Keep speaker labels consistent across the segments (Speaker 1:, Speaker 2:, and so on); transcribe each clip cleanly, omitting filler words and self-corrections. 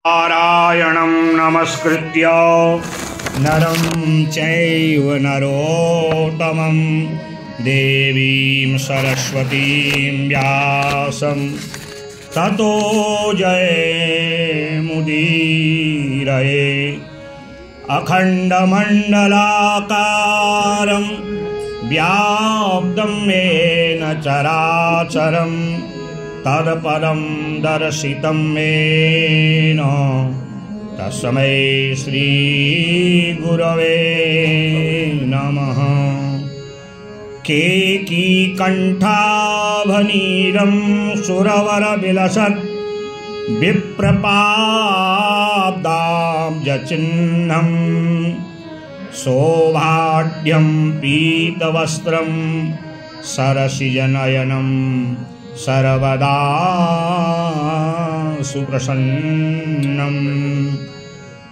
Speaker 1: नारायणं नमस्कृत्य नरं चैव नरोत्तमं देवीं सरस्वतीं व्यासं ततो जयमुदीरये। अखण्डमण्डलाकारं व्याप्तं येन चराचरं तत्पदं दर्शितं येन तस्मै श्रीगुरवे नमः। केकीकण्ठाभनीरं सुरवरविलसत् विप्रपादाब्जचिह्नं सौभाग्यं पीतवस्त्रं सरसिजनयनं सर्वदा सुप्रसन्नं।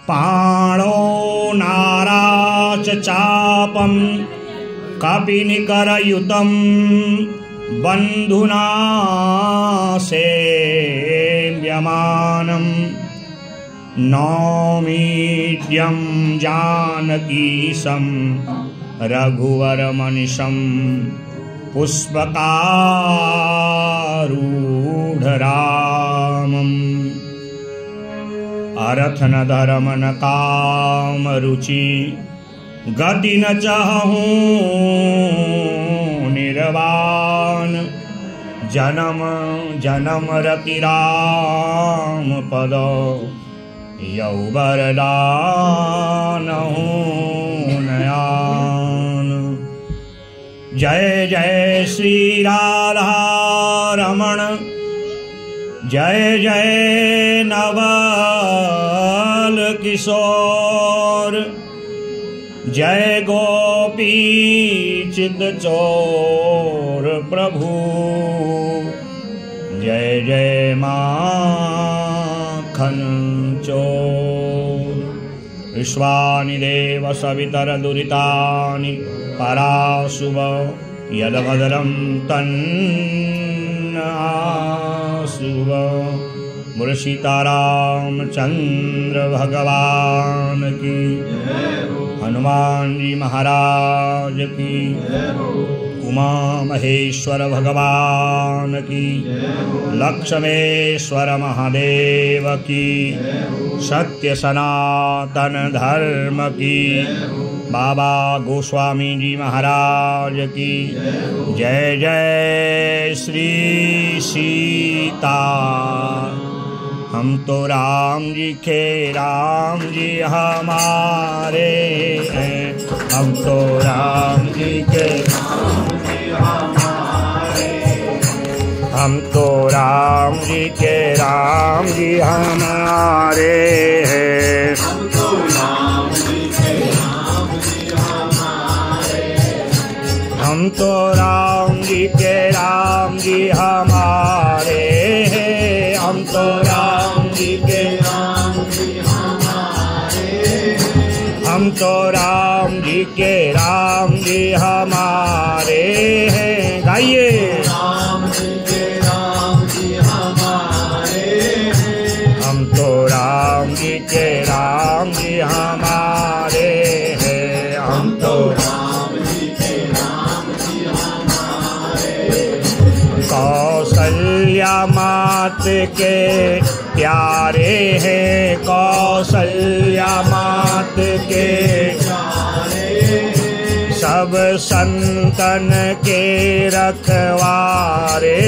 Speaker 1: पाणौ नाराच चापं कपिनिकरयुतं बन्धुना सेव्यमानं। नौमीड्यं जानकीशं रघुवरमनिशं पुष्पकारूढरामम्। अर्थ न धर्म न काम रुचि गति न चाहूं निर्वाण। जन्म जन्म रति राम पद यौवरदान नयान। जय जय श्री राधा रमण जय जय नवल किशोर जय गोपी चिद चोर प्रभु जय जय माखन चोर। विश्वानि देव सवितर दुरितानि पराशुभ यदभद्रं तन्नाशुभ। बोलो सीतारामचंद्र भगवान की, हनुमान जी महाराज की, उमा महेश्वर भगवान की, लक्ष्मेश्वर महादेव की, सत्य सनातन धर्म की, बाबा गोस्वामी जी महाराज की जय। जय श्री सीता। हम तो राम जी के राम जी हमारे हैं। हम तो राम जी के राम जी हमारे। हम तो राम जी के राम जी हमारे हैं। हम तो राम जी के राम जी हमारे। हम तो राम जी के राम जी हमारे हैं। हम तो राम जी के राम जी हमारे। हम तो राम जी के राम जी हमारे हैं। गाइए। राम जी के राम जी हमारे। हम तो राम जी के राम जी हमारे हैं। हम तो राम जी के राम जी हमारे। कौसल्या मात के प्यारे हैं। कौसल्या मात के प्यारे। सब संतन के रखवारे।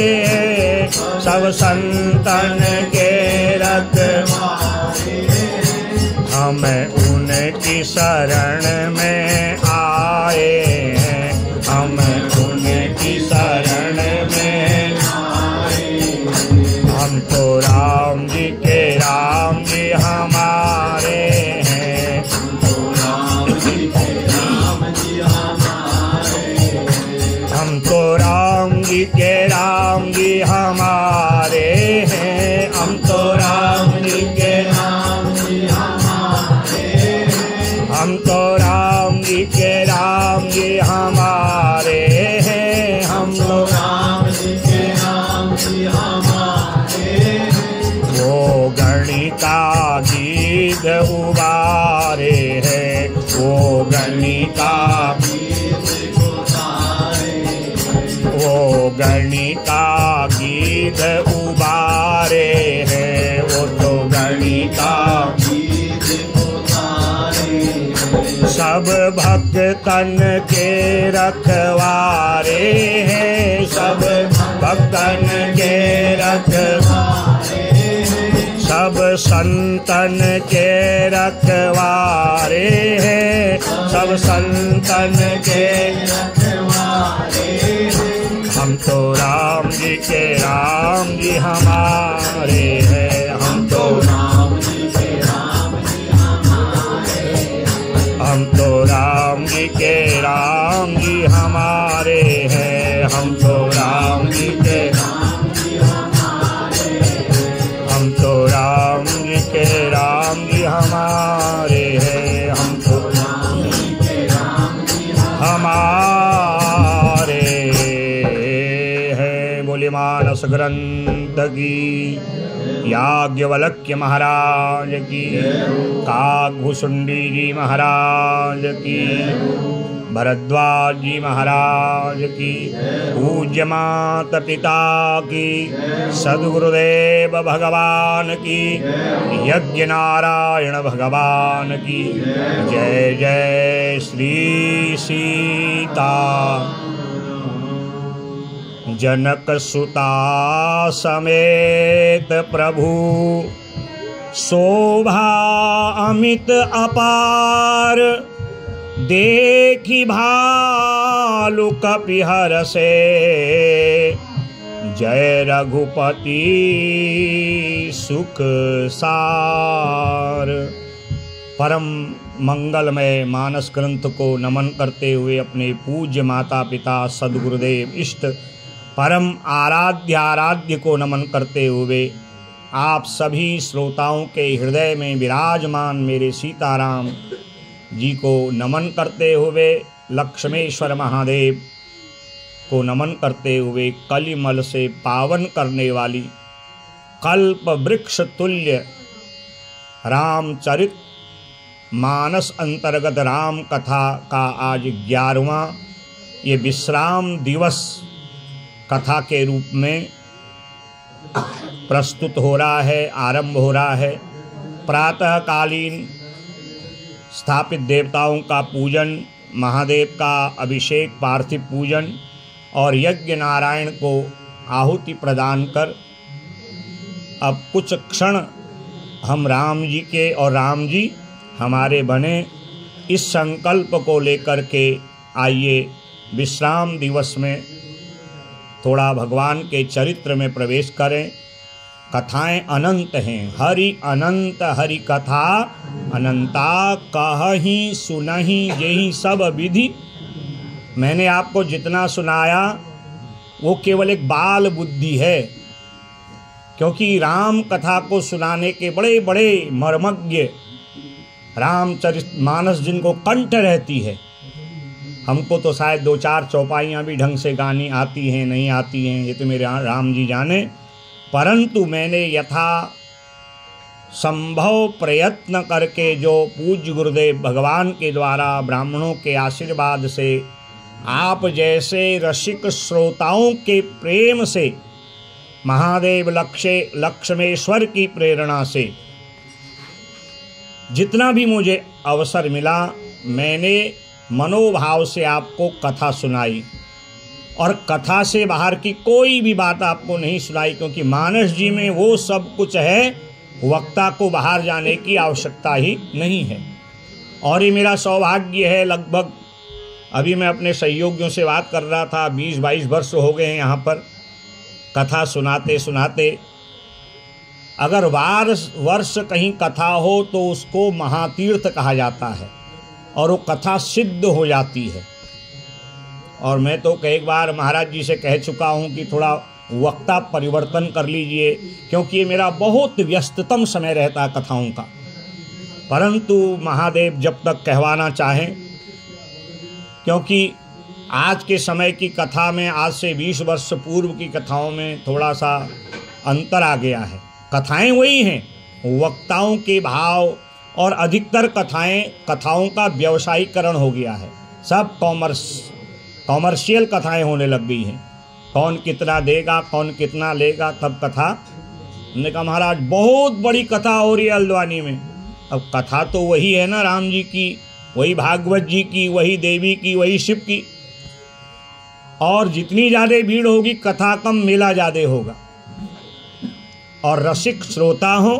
Speaker 1: सब संतन के रखवारे। हम उनकी शरण में आए हैं। हम उनकी शरण में आए। हम तो राम जी के राम जी हमारे हैं। हम तो राम जी के राम जी हमारे। हम तो राम जी के राम जी हमारे हैं। हम तो राम जी के राम जी हमारे। हम तो राम जी के राम जी हमारे हैं। हम गीत उबारे है, वो गणिका वो गणिका गीत उबारे है, वो तो गणिका सब भक्तन के रखवारे हैं, सब भक्तन के रखवारे, सब संतन के रखवारे हैं, सब संतन के रखवारे। हम तो राम जी के राम जी हमारे हैं, हम तो राम जी के राम जी हमारे, हम तो राम जी के राम जी हमारे हैं, हम तो राम जी के राम जी हमारे, हम तो राम जी के राम जी हमारे हैं, हम तो राम जी के राम जी हमारे हैं। बोले मानस ग्रंथ की, याज्ञवल्क्य महाराज की, काकभूषुंडी जी महाराज की, भरद्वाज जी महाराज की, पूज्य माता पिता की, सद्गुरुदेव भगवान की, यज्ञ नारायण भगवान की। जय जय श्री सीता। जनक सुता समेत प्रभु, शोभा अमित अपार, देखी भालु कपिहर से, जय रघुपति सुख सार। परम मंगलमय मानस ग्रंथ को नमन करते हुए अपने पूज्य माता पिता सद्गुरुदेव इष्ट परम आराध्य को नमन करते हुए आप सभी श्रोताओं के हृदय में विराजमान मेरे सीताराम जी को नमन करते हुए, लक्ष्मेश्वर महादेव को नमन करते हुए, कलिमल से पावन करने वाली कल्प वृक्ष तुल्य रामचरित मानस अंतर्गत राम कथा का आज 11वां ये विश्राम दिवस कथा के रूप में प्रस्तुत हो रहा है, आरंभ हो रहा है। प्रातःकालीन स्थापित देवताओं का पूजन, महादेव का अभिषेक, पार्थिव पूजन और यज्ञ नारायण को आहुति प्रदान कर अब कुछ क्षण हम राम जी के और राम जी हमारे बने, इस संकल्प को लेकर के आइए विश्राम दिवस में थोड़ा भगवान के चरित्र में प्रवेश करें। कथाएं अनंत हैं, हरि अनंत हरि कथा अनंता, कहहीं सुनहीं यही सब विधि। मैंने आपको जितना सुनाया वो केवल एक बाल बुद्धि है, क्योंकि राम कथा को सुनाने के बड़े बड़े मर्मज्ञ रामचरित मानस जिनको कंठ रहती है, हमको तो शायद 2-4 चौपाइयाँ भी ढंग से गानी आती हैं नहीं आती हैं, ये तो मेरे राम जी जाने, परंतु मैंने यथा संभव प्रयत्न करके जो पूज्य गुरुदेव भगवान के द्वारा ब्राह्मणों के आशीर्वाद से आप जैसे रसिक श्रोताओं के प्रेम से, महादेव लक्ष्मेश्वर की प्रेरणा से जितना भी मुझे अवसर मिला, मैंने मनोभाव से आपको कथा सुनाई और कथा से बाहर की कोई भी बात आपको नहीं सुनाई, क्योंकि मानस जी में वो सब कुछ है, वक्ता को बाहर जाने की आवश्यकता ही नहीं है। और ये मेरा सौभाग्य है, लगभग अभी मैं अपने सहयोगियों से बात कर रहा था, 20-22 वर्ष हो गए हैं यहाँ पर कथा सुनाते सुनाते। अगर वर्ष कहीं कथा हो तो उसको महातीर्थ कहा जाता है और वो कथा सिद्ध हो जाती है। और मैं तो कई बार महाराज जी से कह चुका हूँ कि थोड़ा वक्ता परिवर्तन कर लीजिए, क्योंकि ये मेरा बहुत व्यस्ततम समय रहता है कथाओं का, परंतु महादेव जब तक कहवाना चाहें, क्योंकि आज के समय की कथा में आज से 20 वर्ष पूर्व की कथाओं में थोड़ा सा अंतर आ गया है। कथाएं वही हैं, वक्ताओं के भाव और अधिकतर कथाओं का व्यवसायीकरण हो गया है। सब कॉमर्शियल कथाएं होने लग गई हैं। कौन कितना देगा, कौन कितना लेगा, तब कथा। हमने कहा महाराज बहुत बड़ी कथा हो रही है हल्द्वानी में। अब कथा तो वही है ना, राम जी की, वही भागवत जी की, वही देवी की, वही शिव की। और जितनी ज़्यादा भीड़ होगी कथा कम, मेला ज़्यादा होगा। और रसिक श्रोता हों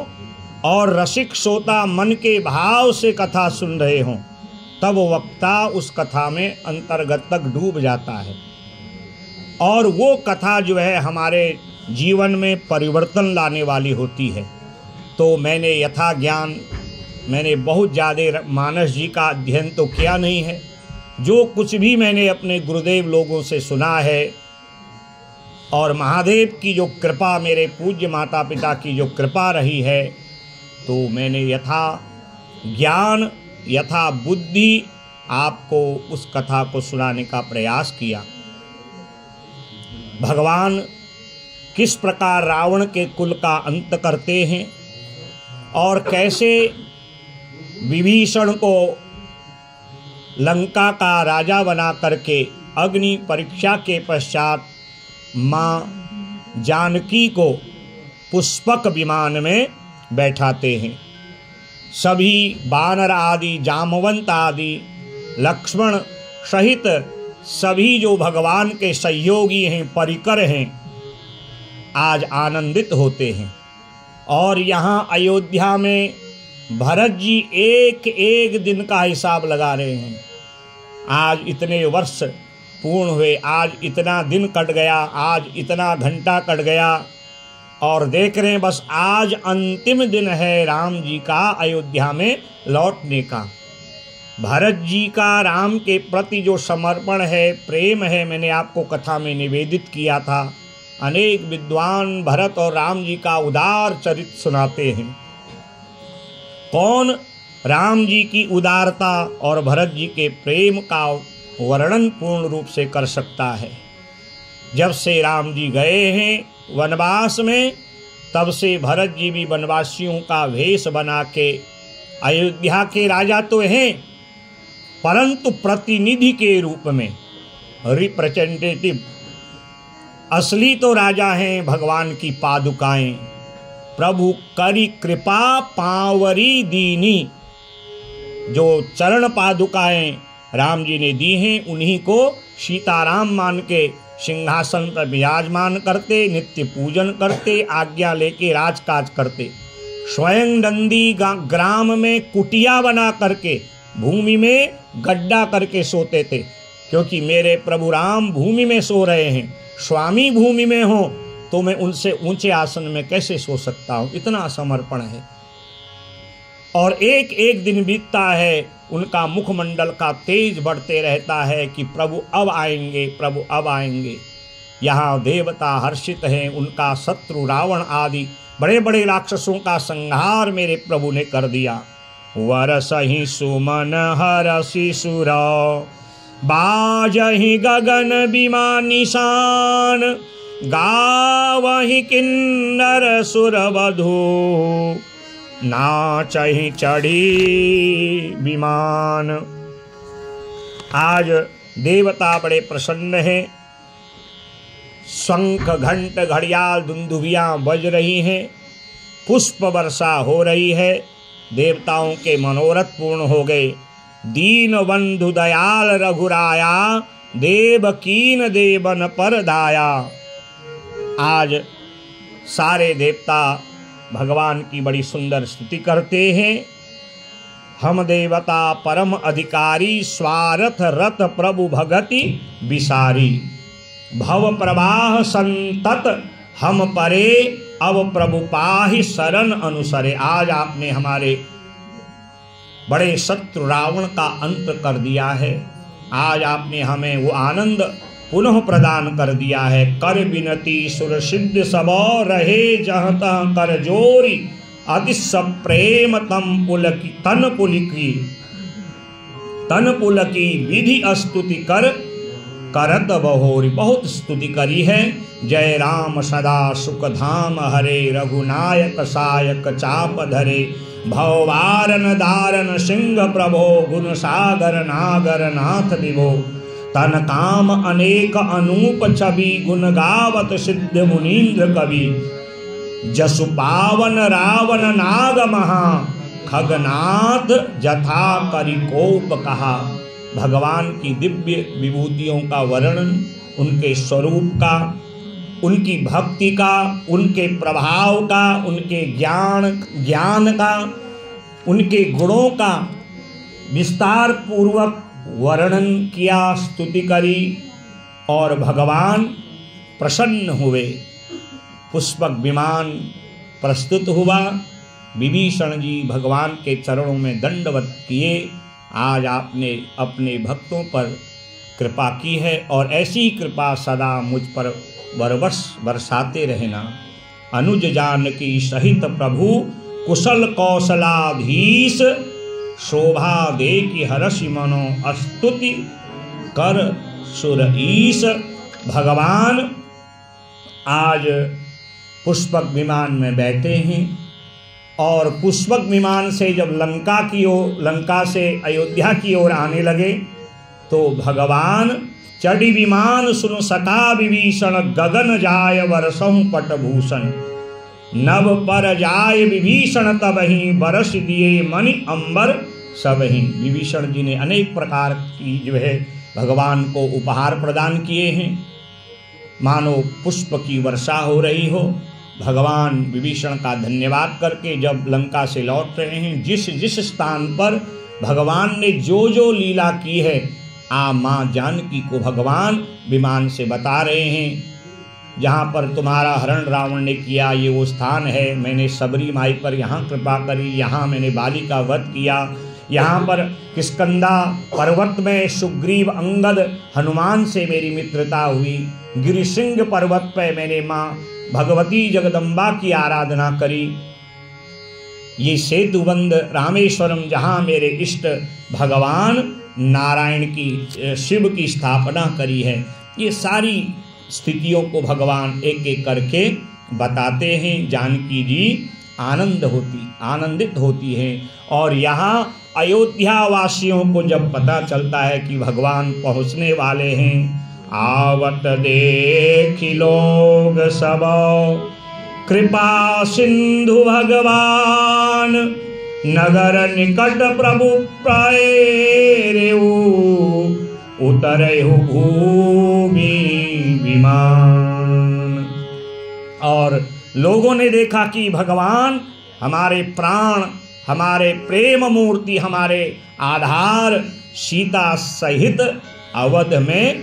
Speaker 1: और रसिक श्रोता मन के भाव से कथा सुन रहे हों, तब वक्ता उस कथा में अंतर्गत तक डूब जाता है और वो कथा जो है हमारे जीवन में परिवर्तन लाने वाली होती है। तो मैंने यथा ज्ञान, मैंने बहुत ज़्यादा मानस जी का अध्ययन तो किया नहीं है। जो कुछ भी मैंने अपने गुरुदेव लोगों से सुना है और महादेव की जो कृपा, मेरे पूज्य माता पिता की जो कृपा रही है, तो मैंने यथा ज्ञान यथा बुद्धि आपको उस कथा को सुनाने का प्रयास किया। भगवान किस प्रकार रावण के कुल का अंत करते हैं और कैसे विभीषण को लंका का राजा बना करके अग्नि परीक्षा के पश्चात माँ जानकी को पुष्पक विमान में बैठाते हैं। सभी बानर आदि, जामवंत आदि, लक्ष्मण सहित सभी जो भगवान के सहयोगी हैं, परिकर हैं, आज आनंदित होते हैं। और यहाँ अयोध्या में भरत जी एक एक दिन का हिसाब लगा रहे हैं। आज इतने वर्ष पूर्ण हुए, आज इतना दिन कट गया, आज इतना घंटा कट गया, और देख रहे हैं बस आज अंतिम दिन है राम जी का अयोध्या में लौटने का। भरत जी का राम के प्रति जो समर्पण है, प्रेम है, मैंने आपको कथा में निवेदित किया था। अनेक विद्वान भरत और राम जी का उदार चरित्र सुनाते हैं। कौन राम जी की उदारता और भरत जी के प्रेम का वर्णन पूर्ण रूप से कर सकता है। जब से राम जी गए हैं वनवास में, तब से भरत जी भी वनवासियों का वेश बना के, अयोध्या के राजा तो हैं परंतु प्रतिनिधि के रूप में, रिप्रेजेंटेटिव, असली तो राजा हैं भगवान की पादुकाएं। प्रभु करी कृपा पावरी दीनी, जो चरण पादुकाएं राम जी ने दी हैं, उन्हीं को सीताराम मान के सिंहासन पर विराजमान करते, नित्य पूजन करते, आज्ञा लेके राजकाज करते। स्वयं नंदी ग्राम में कुटिया बना करके भूमि में गड्ढा करके सोते थे, क्योंकि मेरे प्रभु राम भूमि में सो रहे हैं, स्वामी भूमि में हो तो मैं उनसे ऊंचे आसन में कैसे सो सकता हूँ। इतना समर्पण है। और एक एक दिन बीतता है, उनका मुखमंडल का तेज बढ़ते रहता है कि प्रभु अब आएंगे, प्रभु अब आएंगे। यहाँ देवता हर्षित हैं, उनका शत्रु रावण आदि बड़े बड़े राक्षसों का संहार मेरे प्रभु ने कर दिया। वरसहि सुमन हरसि सुर, बाजहि गगन विमान निशान, गावहि किन्नर सुर वधू, नाचहि चढ़ी विमान। आज देवता बड़े प्रसन्न हैं। शंख घंट घड़ियाल दुंदुभियाँ बज रही हैं, पुष्प वर्षा हो रही है। देवताओं के मनोरथ पूर्ण हो गए। दीन बंधु दयाल रघुराया, देव कीन देवन पर दाया। आज सारे देवता भगवान की बड़ी सुंदर स्तुति करते हैं। हम देवता परम अधिकारी, स्वार्थ रत प्रभु भगति विसारी। भव प्रवाह संतत हम परे, अब प्रभु पाहि शरण अनुसरे। आज आपने हमारे बड़े शत्रु रावण का अंत कर दिया है। आज आपने हमें वो आनंद पुनः प्रदान कर दिया है। कर विनती सुर सिद्ध सबो, रहे जहाँ तहाँ कर जोरी, अति सब प्रेम तम पुलकी तन पुलकी, तन पुलकी विधि स्तुति कर, करत बहोरी, बहुत स्तुति करी है। जय राम सदा सुख धाम हरे, रघुनायक सायक चाप धरे, भववारन दारन सिंह प्रभो, गुण सागर नागर नाथ विभो। तन काम अनेक अनूप छवि, गुण गावत सिद्ध मुनीन्द्र कवि। जसु पावन रावण नाग महा, खगनाथ जथा करि कोप कहा। भगवान की दिव्य विभूतियों का वर्णन, उनके स्वरूप का, उनकी भक्ति का, उनके प्रभाव का, उनके ज्ञान का, उनके गुणों का विस्तार पूर्वक वर्णन किया, स्तुति करी और भगवान प्रसन्न हुए। पुष्पक विमान प्रस्तुत हुआ। विभीषण जी भगवान के चरणों में दंडवत किए। आज आपने अपने भक्तों पर कृपा की है और ऐसी कृपा सदा मुझ पर बरसाते रहना। अनुज जानकी सहित प्रभु, कुशल कौशलाधीश, शोभा देखि हरषि मनो, स्तुति कर सुर ईश। भगवान आज पुष्पक विमान में बैठे हैं और पुष्पक विमान से जब लंका से अयोध्या की ओर आने लगे तो भगवान चढ़ी विमान सुन सका विभीषण, गगन जाय वर्षों पटभूषण। नभ पर जाय विभीषण तबहि, बरस दिए मणि अंबर सबहि। विभीषण जी ने अनेक प्रकार की जो है भगवान को उपहार प्रदान किए हैं, मानो पुष्प की वर्षा हो रही हो। भगवान विभीषण का धन्यवाद करके जब लंका से लौट रहे हैं, जिस जिस स्थान पर भगवान ने जो जो लीला की है, माँ जानकी को भगवान विमान से बता रहे हैं। जहाँ पर तुम्हारा हरण रावण ने किया, ये वो स्थान है। मैंने सबरी माई पर यहाँ कृपा करी, यहाँ मैंने बाली का वध किया। यहाँ पर किष्किंधा पर्वत में सुग्रीव अंगद हनुमान से मेरी मित्रता हुई। गिरिसिंह पर्वत पर मैंने माँ भगवती जगदम्बा की आराधना करी। ये सेतुबंध रामेश्वरम, जहाँ मेरे इष्ट भगवान नारायण की, शिव की स्थापना करी है। ये सारी स्थितियों को भगवान एक एक करके बताते हैं। जानकी जी आनंदित होती हैं। और यहाँ अयोध्या वासियों को जब पता चलता है कि भगवान पहुँचने वाले हैं, आवत देखि लोग सब, कृपा सिंधु भगवान। नगर निकट प्रभु प्रेरेऊ, उतरेहु भूमि विमान। और लोगों ने देखा कि भगवान हमारे प्राण, हमारे प्रेम मूर्ति, हमारे आधार सीता सहित अवध में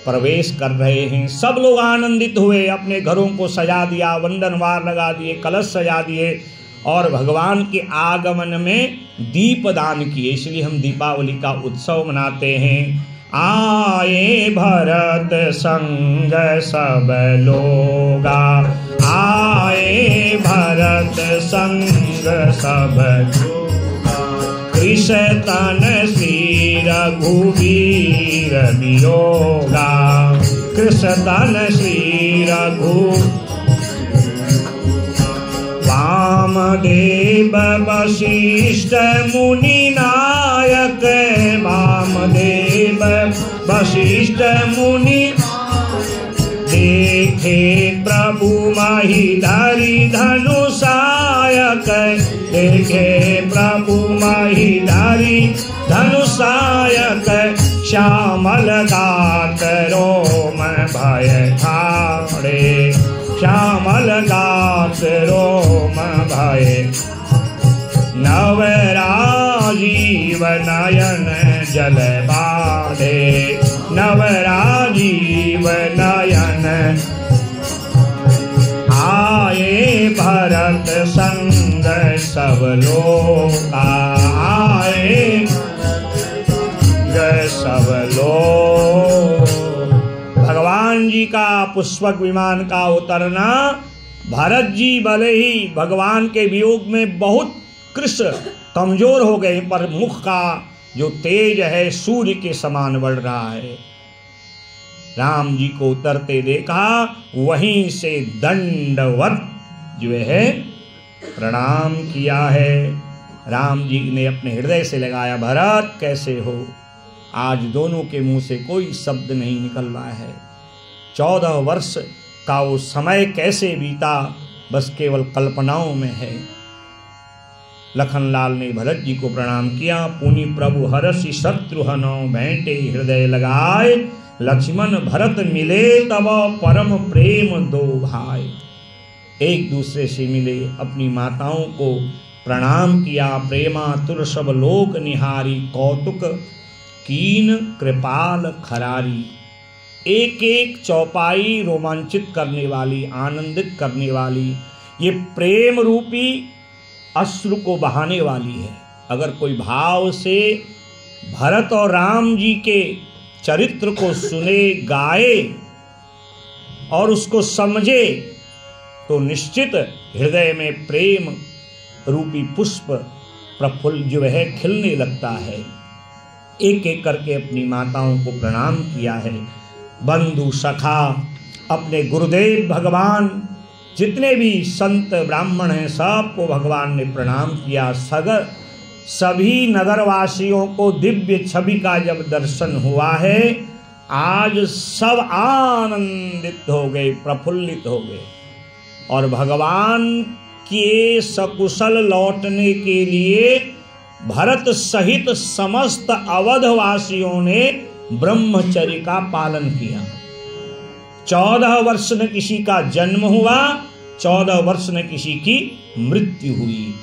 Speaker 1: प्रवेश कर रहे हैं। सब लोग आनंदित हुए, अपने घरों को सजा दिया, वंदनवार लगा दिए, कलश सजा दिए और भगवान के आगमन में दीपदान किए। इसलिए हम दीपावली का उत्सव मनाते हैं। आए भरत संग सब लोगा, आए भरत संग सब लोगा। कृषतन श्री रघुवीर वियोगा, कृषतन श्री रघु। वामदेव वशिष्ठ मुनि नायक, वामदेव वशिष्ठ मुनि। देखे प्रभु महिधरि धनुषायक, देखे प्रभु महिधरि धनुषायक। श्यामल गात रोम भय ठाड़े, श्यामल गात रोम भय। नव राजीव नयन जल बाधे, नव राजीव नयन। आए भरत संग सब लोग, आए सब लोग। भगवान जी का पुष्पक विमान का उतरना, भरत जी भले ही भगवान के वियोग में बहुत कृष्ण कमजोर हो गए, पर मुख का जो तेज है सूर्य के समान बढ़ रहा है। राम जी को उतरते देखा, वहीं से दंडवत जो है प्रणाम किया है। राम जी ने अपने हृदय से लगाया, भरत कैसे हो? आज दोनों के मुंह से कोई शब्द नहीं निकल रहा है। 14 वर्ष का वो समय कैसे बीता, बस केवल कल्पनाओं में है। लखनलाल ने भरत जी को प्रणाम किया। पुनि प्रभु हरषि शत्रुहनो भेंटे हृदय लगाए, लक्ष्मण भरत मिले तब परम प्रेम दो भाई। एक दूसरे से मिले, अपनी माताओं को प्रणाम किया। प्रेमातुर सब लोक निहारी, कौतुक कीन कृपाल खरारी। एक एक चौपाई रोमांचित करने वाली, आनंदित करने वाली, ये प्रेम रूपी अश्रु को बहाने वाली है। अगर कोई भाव से भरत और राम जी के चरित्र को सुने, गाए और उसको समझे, तो निश्चित हृदय में प्रेम रूपी पुष्प प्रफुल्ल जो है खिलने लगता है। एक एक करके अपनी माताओं को प्रणाम किया है। बंधु सखा, अपने गुरुदेव भगवान, जितने भी संत ब्राह्मण हैं सबको भगवान ने प्रणाम किया। सभी नगरवासियों को दिव्य छवि का जब दर्शन हुआ है, आज सब आनंदित हो गए, प्रफुल्लित हो गए और भगवान के सकुशल लौटने के लिए भरत सहित समस्त अवधवासियों ने ब्रह्मचर्य का पालन किया। 14 वर्ष न किसी का जन्म हुआ, 14 वर्ष न किसी की मृत्यु हुई।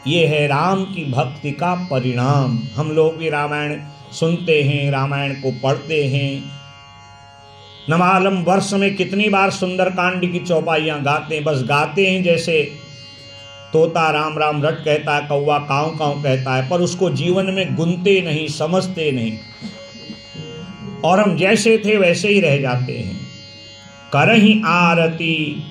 Speaker 1: ये है राम की भक्ति का परिणाम। हम लोग भी रामायण सुनते हैं, रामायण को पढ़ते हैं, न मालूम वर्ष में कितनी बार सुंदरकांड की चौपाइयाँ गाते हैं। बस गाते हैं, जैसे तोता राम राम रट कहता है, कौवा काँव काँव कहता है, पर उसको जीवन में गुनते नहीं, समझते नहीं, और हम जैसे थे वैसे ही रह जाते हैं। करहि आरती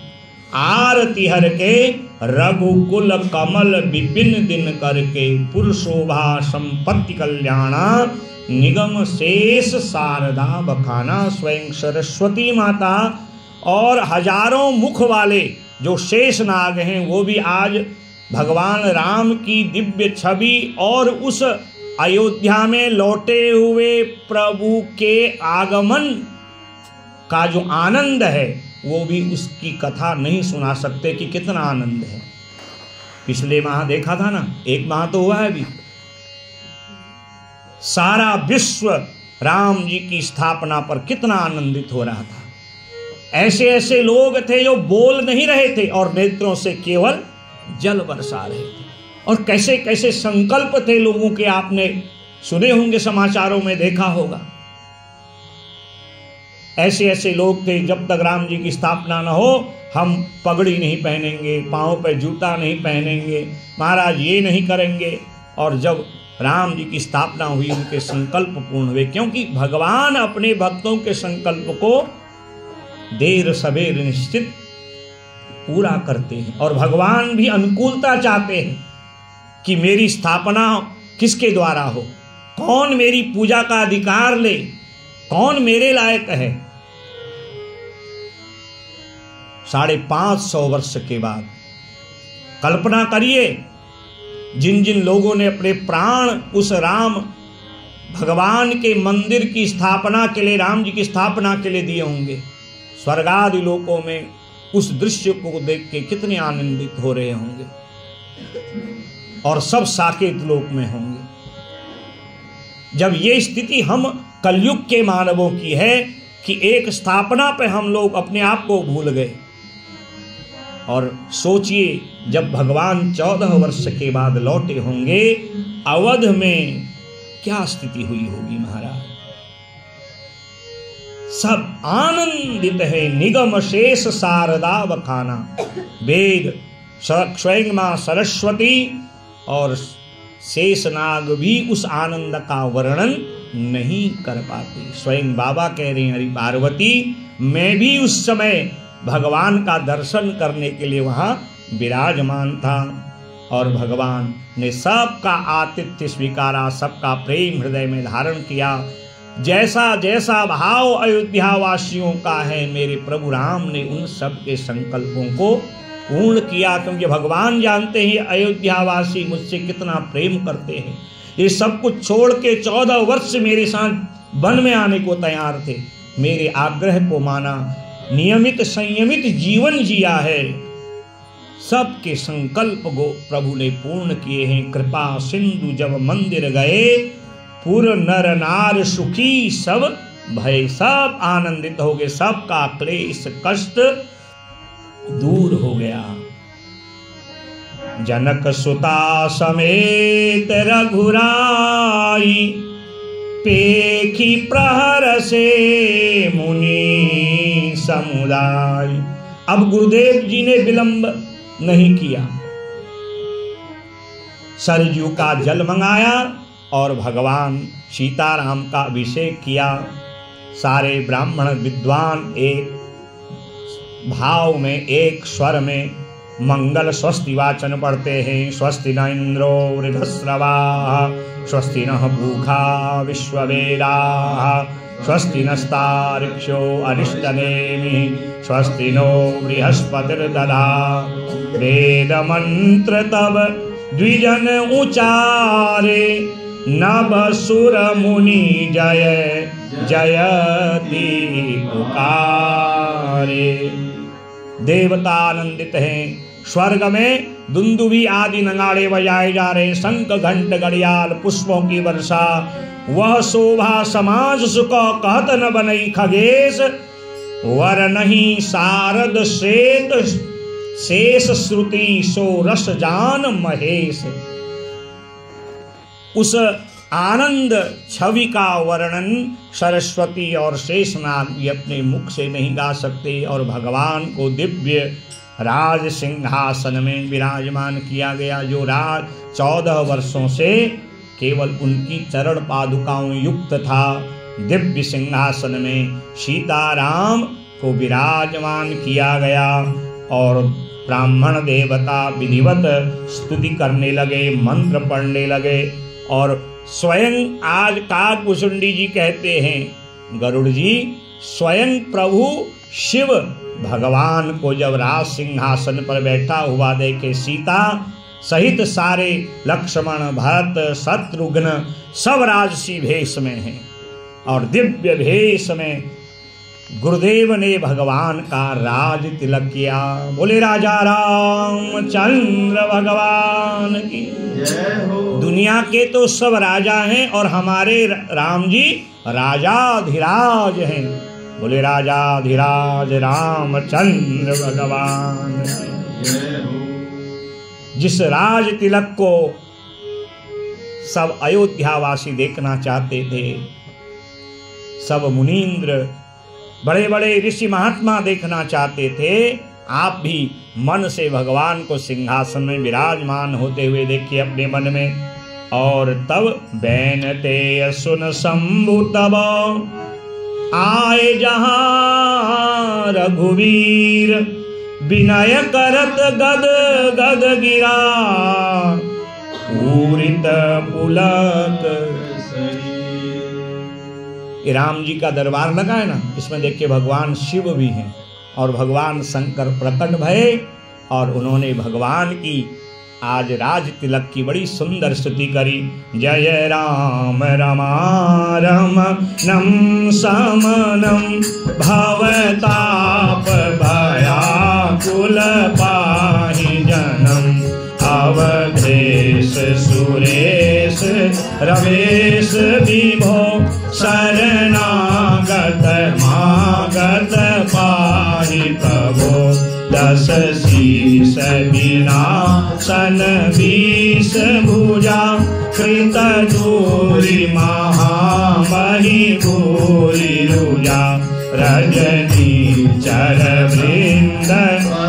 Speaker 1: आरती हर के, रघुकुल कमल विपिन दिन करके, पुरुषोभा संपत्ति कल्याणा, निगम शेष शारदा बखाना। स्वयं सरस्वती माता और हजारों मुख वाले जो शेष नाग हैं, वो भी आज भगवान राम की दिव्य छवि और उस अयोध्या में लौटे हुए प्रभु के आगमन का जो आनंद है, वो भी उसकी कथा नहीं सुना सकते कि कितना आनंद है। पिछले माह देखा था ना, एक माह तो हुआ है अभी, सारा विश्व राम जी की स्थापना पर कितना आनंदित हो रहा था। ऐसे ऐसे लोग थे जो बोल नहीं रहे थे और नेत्रों से केवल जल बरसा रहे थे, और कैसे कैसे संकल्प थे लोगों के, आपने सुने होंगे, समाचारों में देखा होगा। ऐसे ऐसे लोग थे, जब तक राम जी की स्थापना न हो हम पगड़ी नहीं पहनेंगे, पाँव पे जूता नहीं पहनेंगे, महाराज ये नहीं करेंगे। और जब राम जी की स्थापना हुई, उनके संकल्प पूर्ण हुए, क्योंकि भगवान अपने भक्तों के संकल्प को देर सवेर निश्चित पूरा करते हैं। और भगवान भी अनुकूलता चाहते हैं कि मेरी स्थापना किसके द्वारा हो, कौन मेरी पूजा का अधिकार ले, कौन मेरे लायक है। 550 वर्ष के बाद कल्पना करिए, जिन जिन लोगों ने अपने प्राण उस राम भगवान के मंदिर की स्थापना के लिए, राम जी की स्थापना के लिए दिए होंगे, स्वर्गादि लोकों में उस दृश्य को देख के कितने आनंदित हो रहे होंगे, और सब साकेत लोक में होंगे। जब ये स्थिति हम कलयुग के मानवों की है कि एक स्थापना पे हम लोग अपने आप को भूल गए, और सोचिए जब भगवान 14 वर्ष के बाद लौटे होंगे, अवध में क्या स्थिति हुई होगी महाराज। सब आनंदित है, निगम शेष शारदा बखाना। वेद, स्वयं मां सरस्वती और शेषनाग भी उस आनंद का वर्णन नहीं कर पाते। स्वयं बाबा कह रहे हैं, हरि पार्वती, मैं भी उस समय भगवान का दर्शन करने के लिए वहाँ विराजमान था, और भगवान ने सबका आतिथ्य स्वीकारा, सबका प्रेम हृदय में धारण किया। जैसा जैसा भाव अयोध्या वासियों का है, मेरे प्रभु राम ने उन सब के संकल्पों को पूर्ण किया, क्योंकि भगवान जानते हैं अयोध्या वासी मुझसे कितना प्रेम करते हैं। ये सब कुछ छोड़ के 14 वर्ष मेरे साथ वन में आने को तैयार थे, मेरे आग्रह को माना, नियमित संयमित जीवन जिया है, सबके संकल्प को प्रभु ने पूर्ण किए हैं। कृपा सिंधु जब मंदिर गए, पुर नर नार सुखी सब भय, सब आनंदित हो गए, सबका क्लेश कष्ट दूर हो गया। जनक सुता समेत रघुराई, पेखी प्रहर से मुनि समुदाय। अब गुरुदेव जी ने विलंब नहीं किया, सरजू का जल मंगाया और भगवान सीताराम का अभिषेक किया। सारे ब्राह्मण विद्वान एक भाव में, एक स्वर में मंगल स्वस्ति वाचन पढ़ते हैं। स्वस्ति न इंद्रो वृद्धश्रवाः, स्वस्ति नः पूषा विश्ववेदाः, स्वस्ति नस्तार्क्ष्यो अरिष्टनेमिः, स्वस्ति नो बृहस्पतिर्दधातु। वेद मंत्र तब द्विजन उचारे, नभ सुर मुनि जय जयति पुकारे। देवता आनंदित हैं, स्वर्ग में दुंदुभी आदि नगाड़े बजाए जा रहे, शंख घंट घड़ियाल पुष्पों की वर्षा। वह शोभा समाज सुख कहत न बनई खगेश, वर नहीं शारद श्वेत शेष श्रुति सो रस जान महेश। उस आनंद छवि का वर्णन सरस्वती और शेषनाग भी अपने मुख से नहीं गा सकते। और भगवान को दिव्य राज सिंहासन में विराजमान किया गया, जो राज 14 वर्षों से केवल उनकी चरण पादुकाओं युक्त था। दिव्य सिंहासन में सीताराम को विराजमान किया गया और ब्राह्मण देवता विधिवत स्तुति करने लगे, मंत्र पढ़ने लगे। और स्वयं आज काकभूषुंडी जी कहते हैं, गरुड़ जी स्वयं प्रभु शिव भगवान को जब राज सिंहासन पर बैठा हुआ देखे, सीता सहित सारे लक्ष्मण भरत शत्रुघ्न सब राजसी भेष में हैं और दिव्य भेष में गुरुदेव ने भगवान का राज तिलक किया। बोले राजा रामचंद्र भगवान की जय हो। दुनिया के तो सब राजा हैं और हमारे राम जी राजाधिराज हैं। बोले राजाधिराज रामचंद्र भगवान की जय हो। जिस राज तिलक को सब अयोध्यावासी देखना चाहते थे, सब मुनींद्र बड़े बड़े ऋषि महात्मा देखना चाहते थे, आप भी मन से भगवान को सिंहासन में विराजमान होते हुए देखिए अपने मन में। और तब बैनते सुन शंभु तब आए जहां रघुवीर, विनय करत गद गद गिरा, पूरित पुलक। ये राम जी का दरबार लगा है ना, इसमें देखिए भगवान शिव भी हैं और भगवान शंकर प्रकट भये और उन्होंने भगवान की आज राज तिलक की बड़ी सुंदर स्तुति करी। जय राम रमारमणं समनं, भवताप भयाकुल पाहि जनम, अवधेश सुरेश रमेश विभो, शरणागत मागत पाहि प्रभो, दस शीस विनाशन बीस भुजा, कृत दूरी महामहि भूरि रुजा, रजनी चर वृंद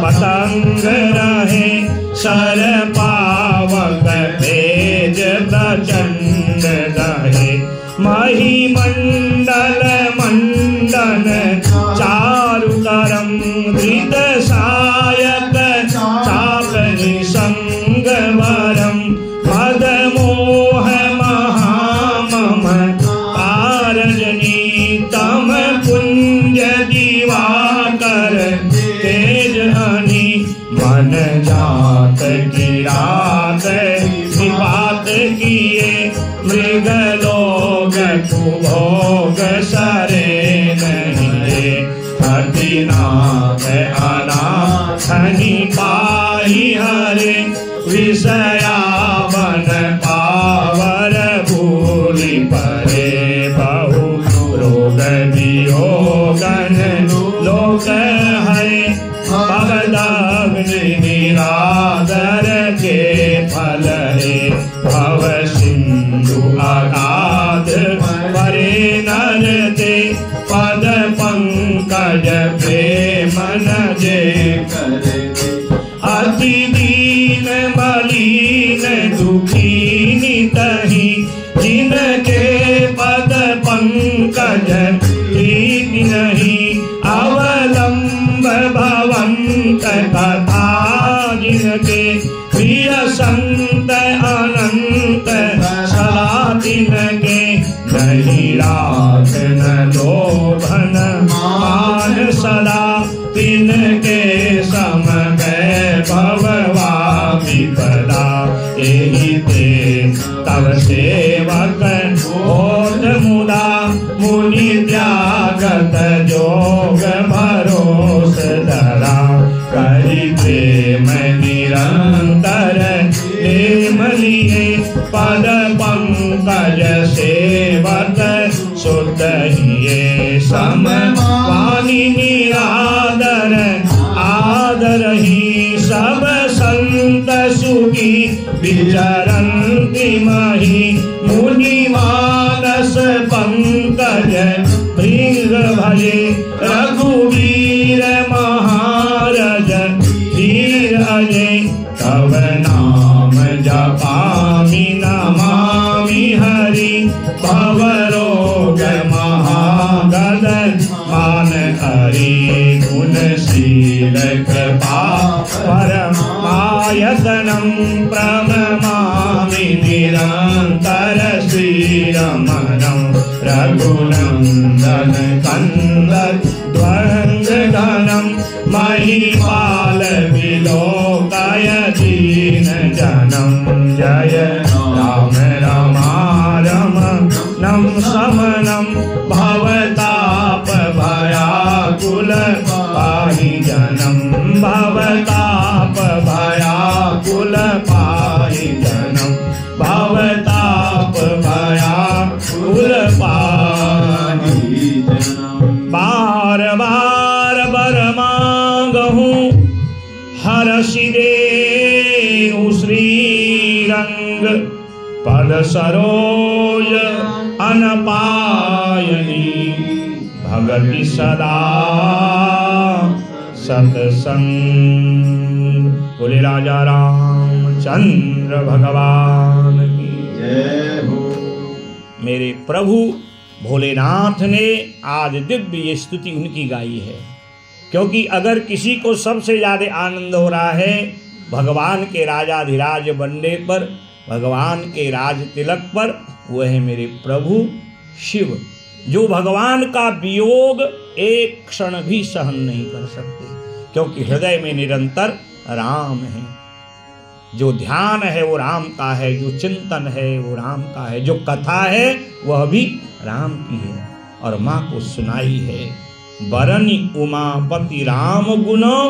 Speaker 1: पतंग रहे, सर पावक तेज प्रचंड दहे, महिमंडल मंडन चारुतरम, धृत सायक चाप निसंग वरम, मद मोह महामम कारजनी किए मृग लोग कुभोग सरे नहीं हतिनाथ अनाथनि पाहि हरे विषयावन पावर भूलि परे बहु रोग वियोगन लोक है भवदग्नि निरादर के फल है भव सिंधु अगाध परे नरते पद पंकज प्रेमन जे अति दीन मलिन दुखी नितहि जिनके पद पंकज प्रीति नहीं अवलंब भवंत कथा जिनके प्रिय संत अनंत सदा तिनके नहीं राख न लोभन मान सदा तिनके सम भगवा विपदा एहि ते तव सेवक होत मुदा मुनि त्यागत जोग भरोस धरा करि प्रेम निरंतर प्रेम लिए पद पंकज सेवक सुत हिये सम वाणी निरादर आदर ही सब संत सुखी विचरन्ति मही मुनि मानस पंकज भृंग भजे रघुवीर महाराज धीर अजय तव नाम जपामि नमामि हरि भवरोग महागद मान हरि गुणशील कृपा परमायतनं प्रणमामि निरंतर श्रीरमणं रघुनंदन कंद द्वंद्वघनं महिपाल विलोकय दीन जनं जय राम रमारम नम समनं भवताप भयाकुल पाहि जनं भवताप भयाकुल पाहि जनं भवताप भयाकुल पाहि जनं बार बार बर मांगहूँ हरषि देहु श्रीरंग पद सरोज अनपायनी भगति सदा सत्संग। बोले राजा रामचंद्र भगवान की जय हो। मेरे प्रभु भोलेनाथ ने आज दिव्य ये स्तुति उनकी गाई है, क्योंकि अगर किसी को सबसे ज्यादा आनंद हो रहा है भगवान के राजाधिराज बनने पर, भगवान के राज तिलक पर, वह है मेरे प्रभु शिव, जो भगवान का वियोग एक क्षण भी सहन नहीं कर सकते, क्योंकि हृदय में निरंतर राम है। जो ध्यान है वो राम का है, जो चिंतन है वो राम का है, जो कथा है वह भी राम की है और माँ को सुनाई है। बरनी उमापति राम गुनो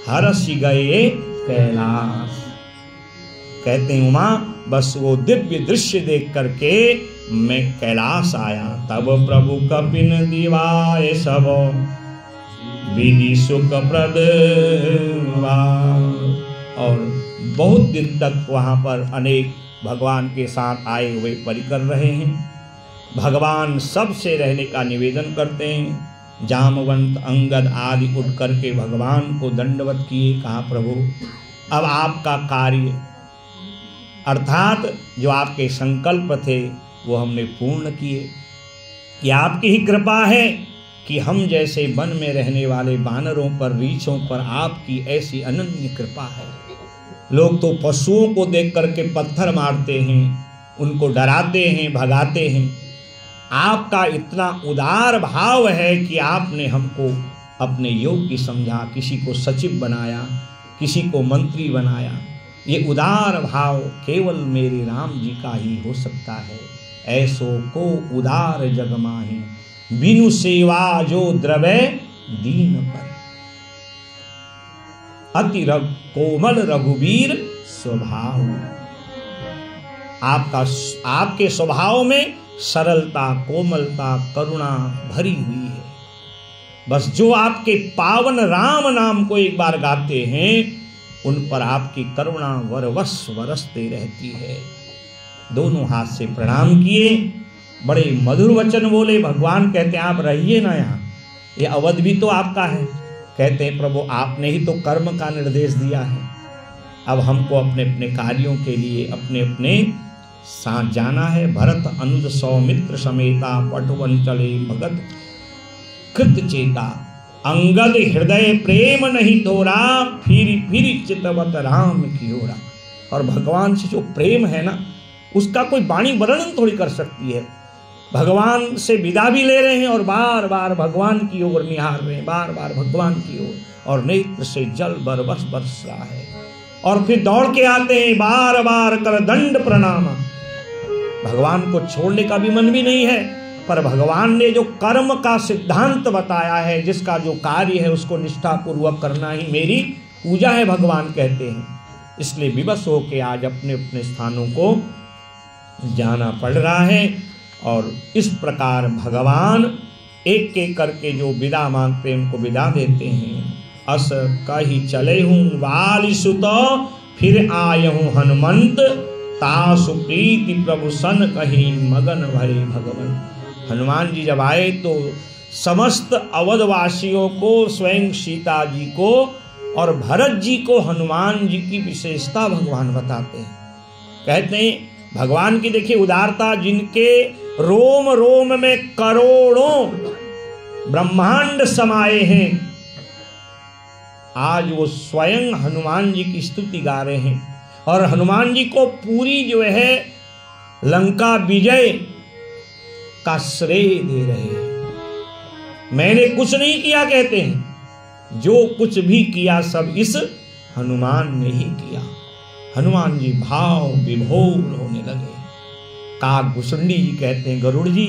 Speaker 1: हरषि गए कैलाश। कहते हैं उमा बस वो दिव्य दृश्य देख करके मैं कैलाश आया, तब प्रभु कपिन दिवाए सब विधि सुख प्रद। और बहुत दिन तक वहाँ पर अनेक भगवान के साथ आए हुए परिकर रहे हैं। भगवान सबसे रहने का निवेदन करते हैं। जामवंत अंगद आदि उठ करके भगवान को दंडवत किए, कहा प्रभु अब आपका कार्य अर्थात जो आपके संकल्प थे वो हमने पूर्ण किए। ये आपकी ही कृपा है कि हम जैसे वन में रहने वाले बानरों पर, रीछों पर आपकी ऐसी अनन्य कृपा है। लोग तो पशुओं को देख करके पत्थर मारते हैं, उनको डराते हैं, भगाते हैं। आपका इतना उदार भाव है कि आपने हमको अपने योग्य समझा, किसी को सचिव बनाया, किसी को मंत्री बनाया, ये उदार भाव केवल मेरे राम जी का ही हो सकता है। ऐसो को उदार जग माही, बिनु सेवा जो द्रवे दीन पर। अति कोमल रघुवीर स्वभाव, आपके स्वभाव में सरलता, कोमलता, करुणा भरी हुई है। बस जो आपके पावन राम नाम को एक बार गाते हैं उन पर आपकी करुणा वरवश बरसते रहती है। दोनों हाथ से प्रणाम किए, बड़े मधुर वचन बोले। भगवान कहते हैं आप रहिए ना यहाँ, ये अवध भी तो आपका है। कहते हैं प्रभु आपने ही तो कर्म का निर्देश दिया है, अब हमको अपने अपने कार्यों के लिए अपने अपने साथ जाना है। भरत अनुज सौमित्र समेता, पटवन चले भगत कृत चेता। अंगद हृदय प्रेम नहीं तोरा, फिर चितवत राम की ओरा। और भगवान से जो प्रेम है ना, उसका कोई वाणी वर्णन थोड़ी कर सकती है। भगवान से विदा भी ले रहे हैं और बार बार भगवान की ओर निहार रहे हैं, बार बार भगवान की ओर, और नेत्र से जल बरबस बरस रहा है। और फिर दौड़ के आते हैं, बार बार कर दंड प्रणाम। भगवान को छोड़ने का भी मन भी नहीं है, पर भगवान ने जो कर्म का सिद्धांत बताया है, जिसका जो कार्य है उसको निष्ठापूर्वक करना ही मेरी पूजा है, भगवान कहते हैं। इसलिए विवश होके आज अपने अपने स्थानों को जाना पड़ रहा है। और इस प्रकार भगवान एक एक करके जो विदा मांगते हैं उनको विदा देते हैं। अस कही चले हूँ वाली सुत, फिर आय हूँ हनुमंत, तासु प्रीति प्रभु सन कही मगन भय भगवन। हनुमान जी जब आए तो समस्त अवधवासियों को, स्वयं सीता जी को और भरत जी को हनुमान जी की विशेषता भगवान बताते हैं। कहते हैं भगवान की देखिए उदारता, जिनके रोम रोम में करोड़ों ब्रह्मांड समाये हैं, आज वो स्वयं हनुमान जी की स्तुति गा रहे हैं और हनुमान जी को पूरी जो है लंका विजय का श्रेय दे रहे हैं। मैंने कुछ नहीं किया कहते हैं, जो कुछ भी किया सब इस हनुमान ने ही किया। हनुमान जी भाव विभोर होने लगे। काकभूषुंडी जी कहते हैं गरुड़ जी,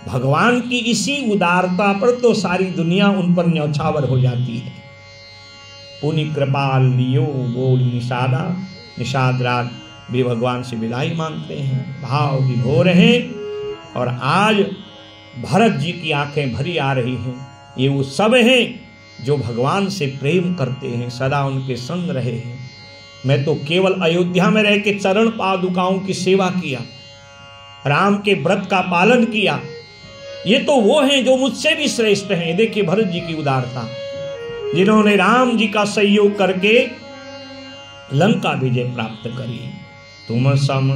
Speaker 1: भगवान की इसी उदारता पर तो सारी दुनिया उन पर न्यौछावर हो जाती है। पुनि कृपाल लियो बोल निषादा, निषाद रात भी भगवान से विदाई मांगते हैं, भाव विभोर हैं। और आज भरत जी की आंखें भरी आ रही हैं। ये वो सब हैं जो भगवान से प्रेम करते हैं, सदा उनके संग रहे हैं। मैं तो केवल अयोध्या में रह के चरण पादुकाओं की सेवा किया, राम के व्रत का पालन किया। ये तो वो हैं जो मुझसे भी श्रेष्ठ हैं। देखिए भरत जी की उदारता, जिन्होंने राम जी का सहयोग करके लंका विजय प्राप्त करी। तुम सम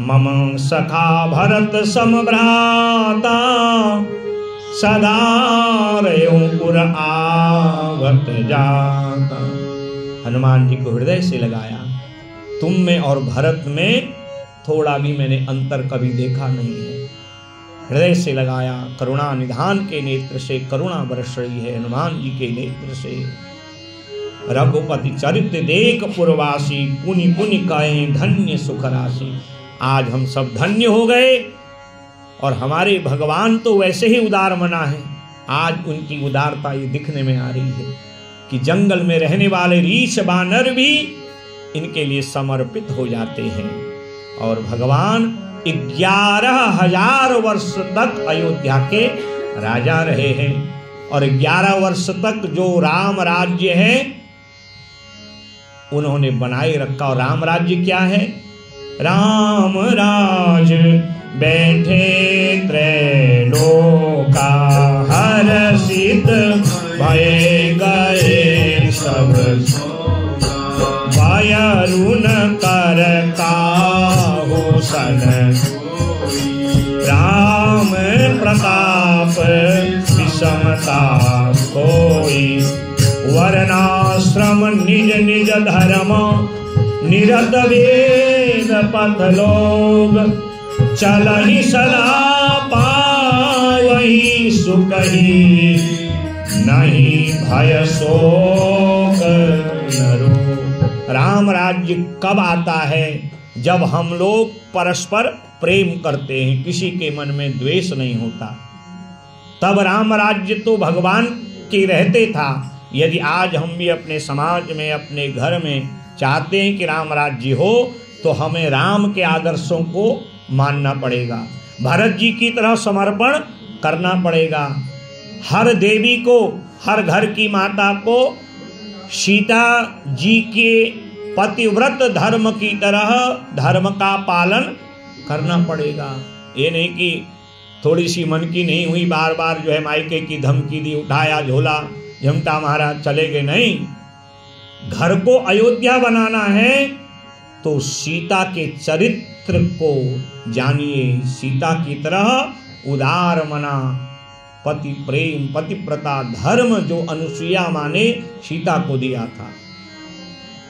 Speaker 1: मम सखा भरत सम भ्राता, सदा रहो पुर आवत जाता। हनुमान जी को हृदय से लगाया। तुम में और भरत में थोड़ा भी मैंने अंतर कभी देखा नहीं है। हृदय से लगाया, करुणा निधान के नेत्र से करुणा बरस रही है हनुमान जी के नेत्र से। रघुपति चरित्र देख पुरवासी, पुनि पुनि कहे धन्य सुख राशि। आज हम सब धन्य हो गए और हमारे भगवान तो वैसे ही उदार मना है। आज उनकी उदारता ये दिखने में आ रही है कि जंगल में रहने वाले रीछ बानर भी इनके लिए समर्पित हो जाते हैं। और भगवान 11,000 वर्ष तक अयोध्या के राजा रहे हैं। और 11 वर्ष तक जो राम राज्य है उन्होंने बनाए रखा। और राम राज्य क्या है? राम राज बैठे त्रैलोका, हर्षित भय गए सब, भयरुन कर काहू सन, राम प्रताप विषमता कोई, वर्णाश्रम निज निज धर्म, निरत वेद पथ लोग, चलहि सदा पावहि सुखहि, नहीं भय शोक नरो। राम राज्य कब आता है? जब हम लोग परस्पर प्रेम करते हैं, किसी के मन में द्वेष नहीं होता, तब राम राज्य तो भगवान के रहते था। यदि आज हम भी अपने समाज में, अपने घर में चाहते हैं कि राम राज्य हो, तो हमें राम के आदर्शों को मानना पड़ेगा, भरत जी की तरह समर्पण करना पड़ेगा। हर देवी को, हर घर की माता को सीता जी के पतिव्रत धर्म की तरह धर्म का पालन करना पड़ेगा। ये नहीं कि थोड़ी सी मन की नहीं हुई, बार बार जो है मायके की धमकी दी, उठाया झोला झमटा मारा, चले गए। नहीं, घर को अयोध्या बनाना है तो सीता के चरित्र को जानिए। सीता की तरह उदार मना, पति प्रेम, पतिव्रता धर्म जो अनुसुईया माँ ने सीता को दिया था।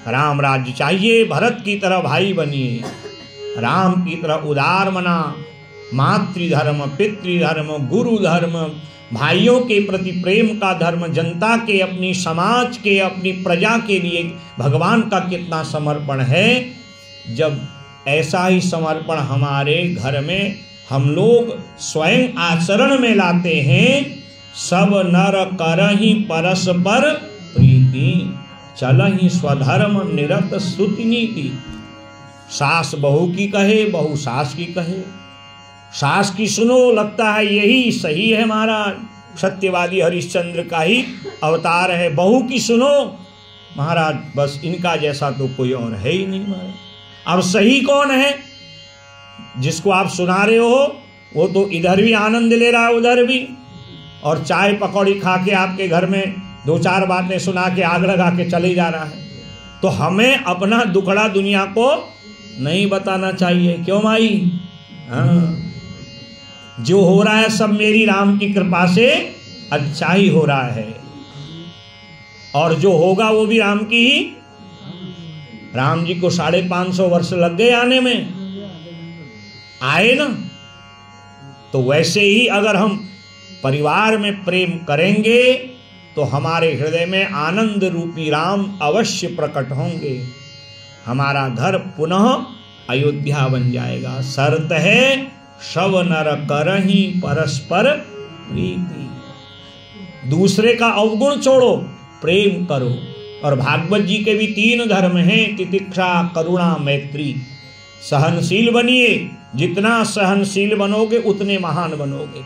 Speaker 1: राम राज्य चाहिए, भरत की तरह भाई बनिए, राम की तरह उदार मना, मातृधर्म, पितृधर्म, गुरु धर्म, भाइयों के प्रति प्रेम का धर्म, जनता के, अपनी समाज के, अपनी प्रजा के लिए भगवान का कितना समर्पण है। जब ऐसा ही समर्पण हमारे घर में हम लोग स्वयं आचरण में लाते हैं, सब नर करहि परस्पर प्रीति, चलहि स्वधर्म निरत श्रुति नीति। सास बहू की कहे, बहू सास की कहे, सास की सुनो, लगता है यही सही है महाराज, सत्यवादी हरिश्चंद्र का ही अवतार है। बहू की सुनो महाराज, बस इनका जैसा तो कोई और है ही नहीं महाराज। अब सही कौन है? जिसको आप सुना रहे हो वो तो इधर भी आनंद ले रहा है, उधर भी, और चाय पकौड़ी खा के आपके घर में दो चार बातें सुना के आग लगा के चले जा रहा है। तो हमें अपना दुखड़ा दुनिया को नहीं बताना चाहिए। क्यों माई? हाँ, जो हो रहा है सब मेरी राम की कृपा से अच्छा ही हो रहा है, और जो होगा वो भी राम की ही। राम जी को 550 वर्ष लग गए आने में, आए ना। तो वैसे ही अगर हम परिवार में प्रेम करेंगे तो हमारे हृदय में आनंद रूपी राम अवश्य प्रकट होंगे, हमारा घर पुनः अयोध्या बन जाएगा। शर्त है सब नर करहि परस्पर प्रीति। दूसरे का अवगुण छोड़ो, प्रेम करो। और भागवत जी के भी 3 धर्म हैं, तितिक्षा, करुणा, मैत्री। सहनशील बनिए, जितना सहनशील बनोगे उतने महान बनोगे।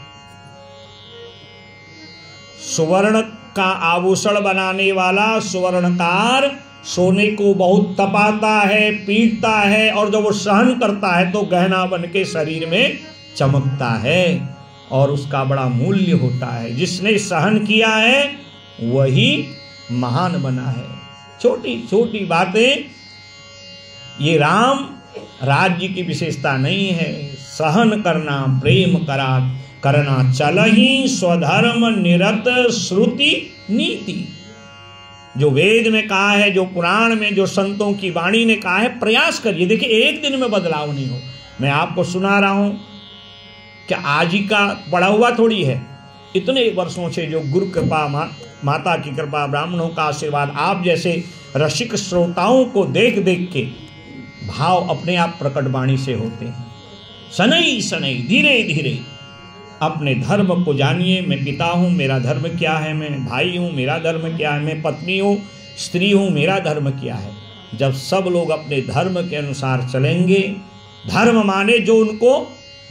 Speaker 1: सुवर्ण का आभूषण बनाने वाला सुवर्णकार सोने को बहुत तपाता है, पीटता है, और जब वो सहन करता है तो गहना बन के शरीर में चमकता है और उसका बड़ा मूल्य होता है। जिसने सहन किया है वही महान बना है। छोटी छोटी बातें, ये राम राज्य की विशेषता नहीं है। सहन करना, प्रेम करना, चलहि स्वधर्म निरत श्रुति नीति। जो वेद में कहा है, जो पुराण में, जो संतों की वाणी ने कहा है, प्रयास करिए। देखिए, एक दिन में बदलाव नहीं हो। मैं आपको सुना रहा हूं कि आज ही का पड़ा हुआ थोड़ी है। इतने वर्षों से जो गुरु कृपा, माता की कृपा, ब्राह्मणों का आशीर्वाद, आप जैसे रसिक श्रोताओं को देख देख के भाव अपने आप प्रकट वाणी से होते हैं। शनै शनै, धीरे धीरे अपने धर्म को जानिए। मैं पिता हूँ, मेरा धर्म क्या है, मैं भाई हूँ, मेरा धर्म क्या है, मैं पत्नी हूँ, स्त्री हूँ, मेरा धर्म क्या है। जब सब लोग अपने धर्म के अनुसार चलेंगे, धर्म माने जो उनको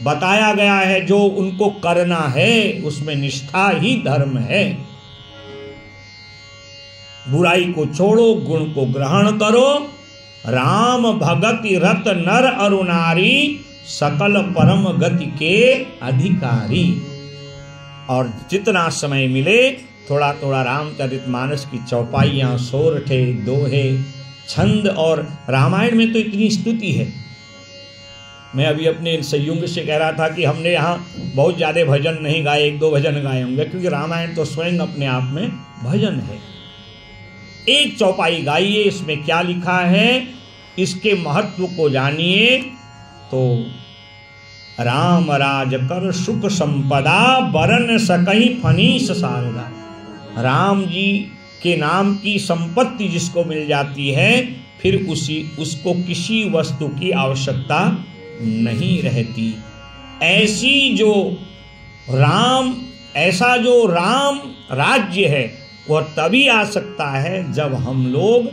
Speaker 1: बताया गया है, जो उनको करना है, उसमें निष्ठा ही धर्म है। बुराई को छोड़ो, गुण को ग्रहण करो। राम भगति रत नर अरु नारी, सकल परम गति के अधिकारी। और जितना समय मिले थोड़ा थोड़ा रामचरितमानस की चौपाइयाँ, सोरठे, दोहे, छंद, और रामायण में तो इतनी स्तुति है। मैं अभी अपने संयुक्त से कह रहा था कि हमने यहाँ बहुत ज़्यादा भजन नहीं गाए, 1-2 भजन गाए होंगे, क्योंकि रामायण तो स्वयं अपने आप में भजन है। एक चौपाई गाइए, इसमें क्या लिखा है, इसके महत्व को जानिए। तो राम राज कर सुख संपदा, बरन सकहि फनीस शारदा। राम जी के नाम की संपत्ति जिसको मिल जाती है, फिर उसको किसी वस्तु की आवश्यकता नहीं रहती। ऐसा जो राम राज्य है वह तभी आ सकता है जब हम लोग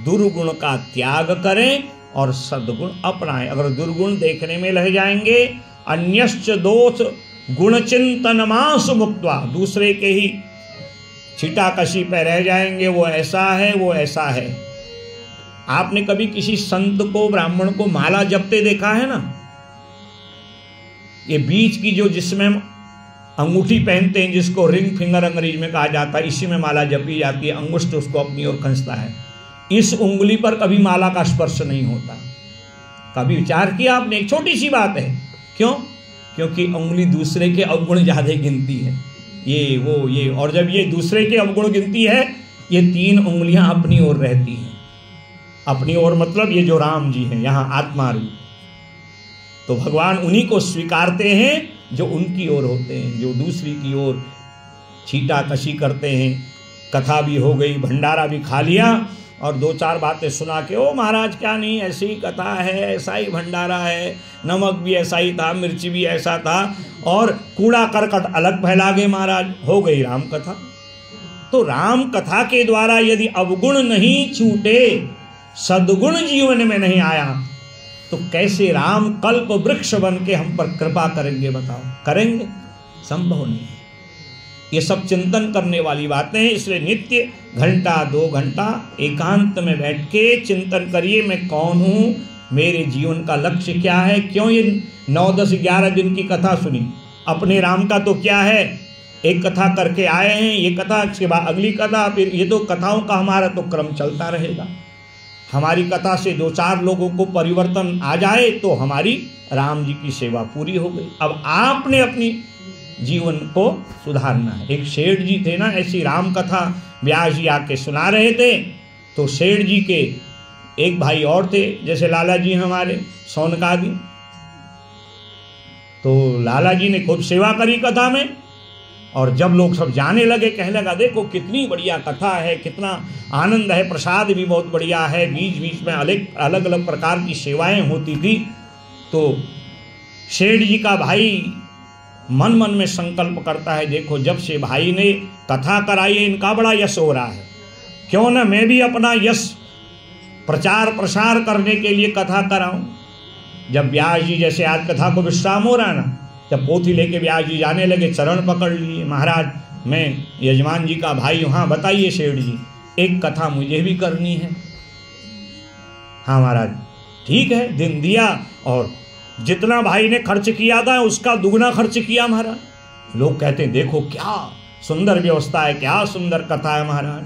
Speaker 1: दुर्गुण का त्याग करें और सद्गुण अपनाएं। अगर दुर्गुण देखने में लग जाएंगे, अन्यश्च दोष गुण चिंतन मास मुक्त्वा, दूसरे के ही छीटाकशी पे रह जाएंगे, वो ऐसा है वो ऐसा है। आपने कभी किसी संत को, ब्राह्मण को माला जपते देखा है ना? ये बीच की जो जिसमें अंगूठी पहनते हैं, जिसको रिंग फिंगर अंग्रेजी में कहा जाता है, इसी में माला जपी जाती है। अंगुष्ठ उसको अपनी ओर खींचता है। इस उंगली पर कभी माला का स्पर्श नहीं होता। कभी विचार किया आपने? एक छोटी सी बात है। क्यों? क्योंकि उंगली दूसरे के अवगुण ज्यादा गिनती है, ये वो ये। और जब ये दूसरे के अवगुण गिनती है, ये 3 उंगलियां अपनी ओर रहती हैं। अपनी ओर मतलब ये जो राम जी हैं यहाँ आत्मा रूप, तो भगवान उन्हीं को स्वीकारते हैं जो उनकी ओर होते हैं। जो दूसरी की ओर छीटाकशी करते हैं, कथा भी हो गई, भंडारा भी खा लिया और 2-4 बातें सुना के, ओ महाराज क्या नहीं, ऐसी ही कथा है, ऐसा ही भंडारा है, नमक भी ऐसा ही था, मिर्ची भी ऐसा था, और कूड़ा करकट अलग फैला गए महाराज, हो गई राम कथा। तो राम कथा के द्वारा यदि अवगुण नहीं छूटे, सद्गुण जीवन में नहीं आया, तो कैसे राम कल्प वृक्ष बन के हम पर कृपा करेंगे? बताओ, करेंगे? संभव नहीं है। ये सब चिंतन करने वाली बातें हैं। इसलिए नित्य 1-2 घंटा एकांत में बैठ के चिंतन करिए, मैं कौन हूँ, मेरे जीवन का लक्ष्य क्या है। क्यों ये 9, 10, 11 दिन की कथा सुनी? अपने राम का तो क्या है, एक कथा करके आए हैं, ये कथा, इसके बाद अगली कथा, फिर ये तो कथाओं का हमारा तो क्रम चलता रहेगा। हमारी कथा से 2-4 लोगों को परिवर्तन आ जाए तो हमारी राम जी की सेवा पूरी हो गई। अब आपने अपनी जीवन को सुधारना है। एक सेठ जी थे ना, ऐसी राम कथा व्यास जी आके सुना रहे थे, तो सेठ जी के एक भाई और थे, जैसे लाला जी हमारे सोनकादी। तो लाला जी ने खूब सेवा करी कथा में, और जब लोग सब जाने लगे, कहने लगा देखो कितनी बढ़िया कथा है, कितना आनंद है, प्रसाद भी बहुत बढ़िया है, बीच बीच में अलग अलग प्रकार की सेवाएं होती थी। तो सेठ जी का भाई मन मन में संकल्प करता है, देखो जब से भाई ने कथा कराई है, इनका बड़ा यश हो रहा है, क्यों ना मैं भी अपना यश प्रचार प्रसार करने के लिए कथा कराऊं। जब व्यास जी, जैसे आज कथा को विश्राम हो रहा है ना, जब पोथी लेके व्यास जी जाने लगे, चरण पकड़ लिए, महाराज मैं यजमान जी का भाई हूँ। हाँ बताइए सेठ जी, एक कथा मुझे भी करनी है। हाँ महाराज ठीक है, दिन दिया, और जितना भाई ने खर्च किया था उसका दुगना खर्च किया महाराज। लोग कहते हैं देखो क्या सुंदर व्यवस्था है, क्या सुंदर कथा है महाराज।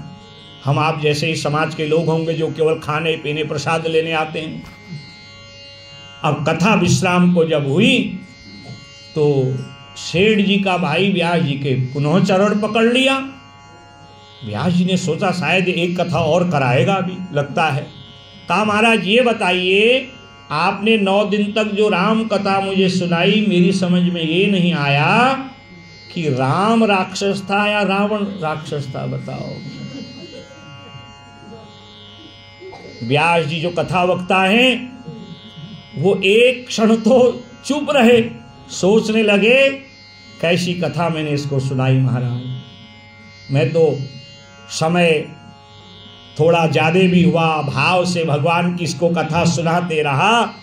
Speaker 1: हम आप जैसे ही समाज के लोग होंगे जो केवल खाने पीने प्रसाद लेने आते हैं। अब कथा विश्राम को जब हुई तो सेठ जी का भाई व्यास जी के पुनः चरण पकड़ लिया। व्यास जी ने सोचा शायद एक कथा और कराएगा भी, लगता है। कहा महाराज ये बताइए, आपने 9 दिन तक जो राम कथा मुझे सुनाई, मेरी समझ में ये नहीं आया कि राम राक्षस था या रावण राक्षस था, बताओ। व्यास जी जो कथा वक्ता हैं वो एक क्षण तो चुप रहे, सोचने लगे कैसी कथा मैंने इसको सुनाई महाराज। मैं तो समय थोड़ा ज्यादा भी हुआ, भाव से भगवान की इसको कथा सुनाते रहा,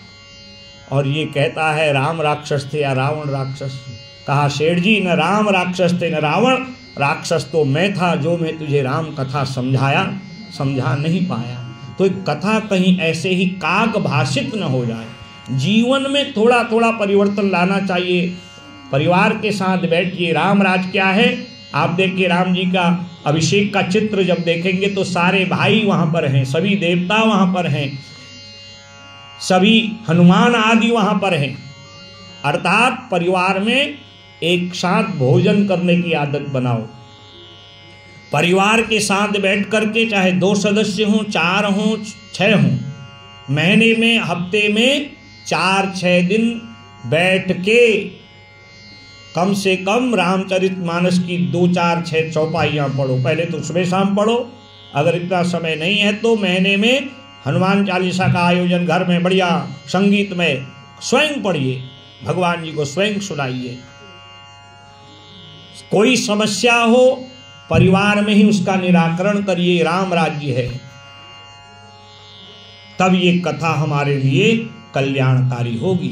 Speaker 1: और ये कहता है राम राक्षस थे या रावण राक्षस। कहा सेठ जी न राम राक्षस थे न रावण राक्षस, तो मैं था जो मैं तुझे राम कथा समझा नहीं पाया। तो एक कथा कहीं ऐसे ही काक भाषित न हो जाए। जीवन में थोड़ा थोड़ा परिवर्तन लाना चाहिए। परिवार के साथ बैठिए। राम राज क्या है, आप देखिए राम जी का अभिषेक का चित्र जब देखेंगे तो सारे भाई वहां पर हैं, सभी देवता वहां पर हैं, सभी हनुमान आदि वहां पर हैं। अर्थात परिवार में एक साथ भोजन करने की आदत बनाओ। परिवार के साथ बैठ करके, चाहे 2 सदस्य हों, 4 हों, 6 हों, महीने में, हफ्ते में 4-6 दिन बैठ के कम से कम रामचरितमानस की 2-4-6 चौपाइयाँ पढ़ो। पहले तो सुबह शाम पढ़ो, अगर इतना समय नहीं है तो महीने में हनुमान चालीसा का आयोजन घर में बढ़िया संगीत में स्वयं पढ़िए, भगवान जी को स्वयं सुनाइए। कोई समस्या हो परिवार में ही उसका निराकरण करिए, राम राज्य है। तब ये कथा हमारे लिए कल्याणकारी होगी।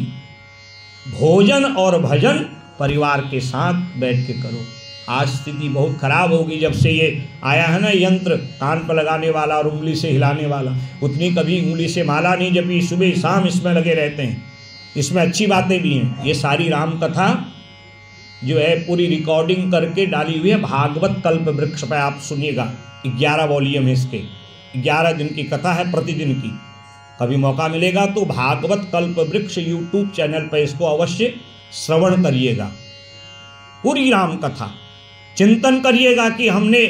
Speaker 1: भोजन और भजन परिवार के साथ बैठ के करो। आज स्थिति बहुत खराब होगी जब से ये आया है ना यंत्र, कान पर लगाने वाला और उंगली से हिलाने वाला। उतनी कभी उंगली से माला नहीं जपी, सुबह शाम इसमें लगे रहते हैं। इसमें अच्छी बातें भी हैं। ये सारी राम कथा जो है पूरी रिकॉर्डिंग करके डाली हुई है भागवत कल्प वृक्ष पे, आप सुनिएगा। 11 वॉल्यूम है इसके, 11 दिन की कथा है, प्रतिदिन की। कभी मौका मिलेगा तो भागवत कल्प वृक्ष यूट्यूब चैनल पर इसको अवश्य श्रवण करिएगा। पूरी राम कथा चिंतन करिएगा कि हमने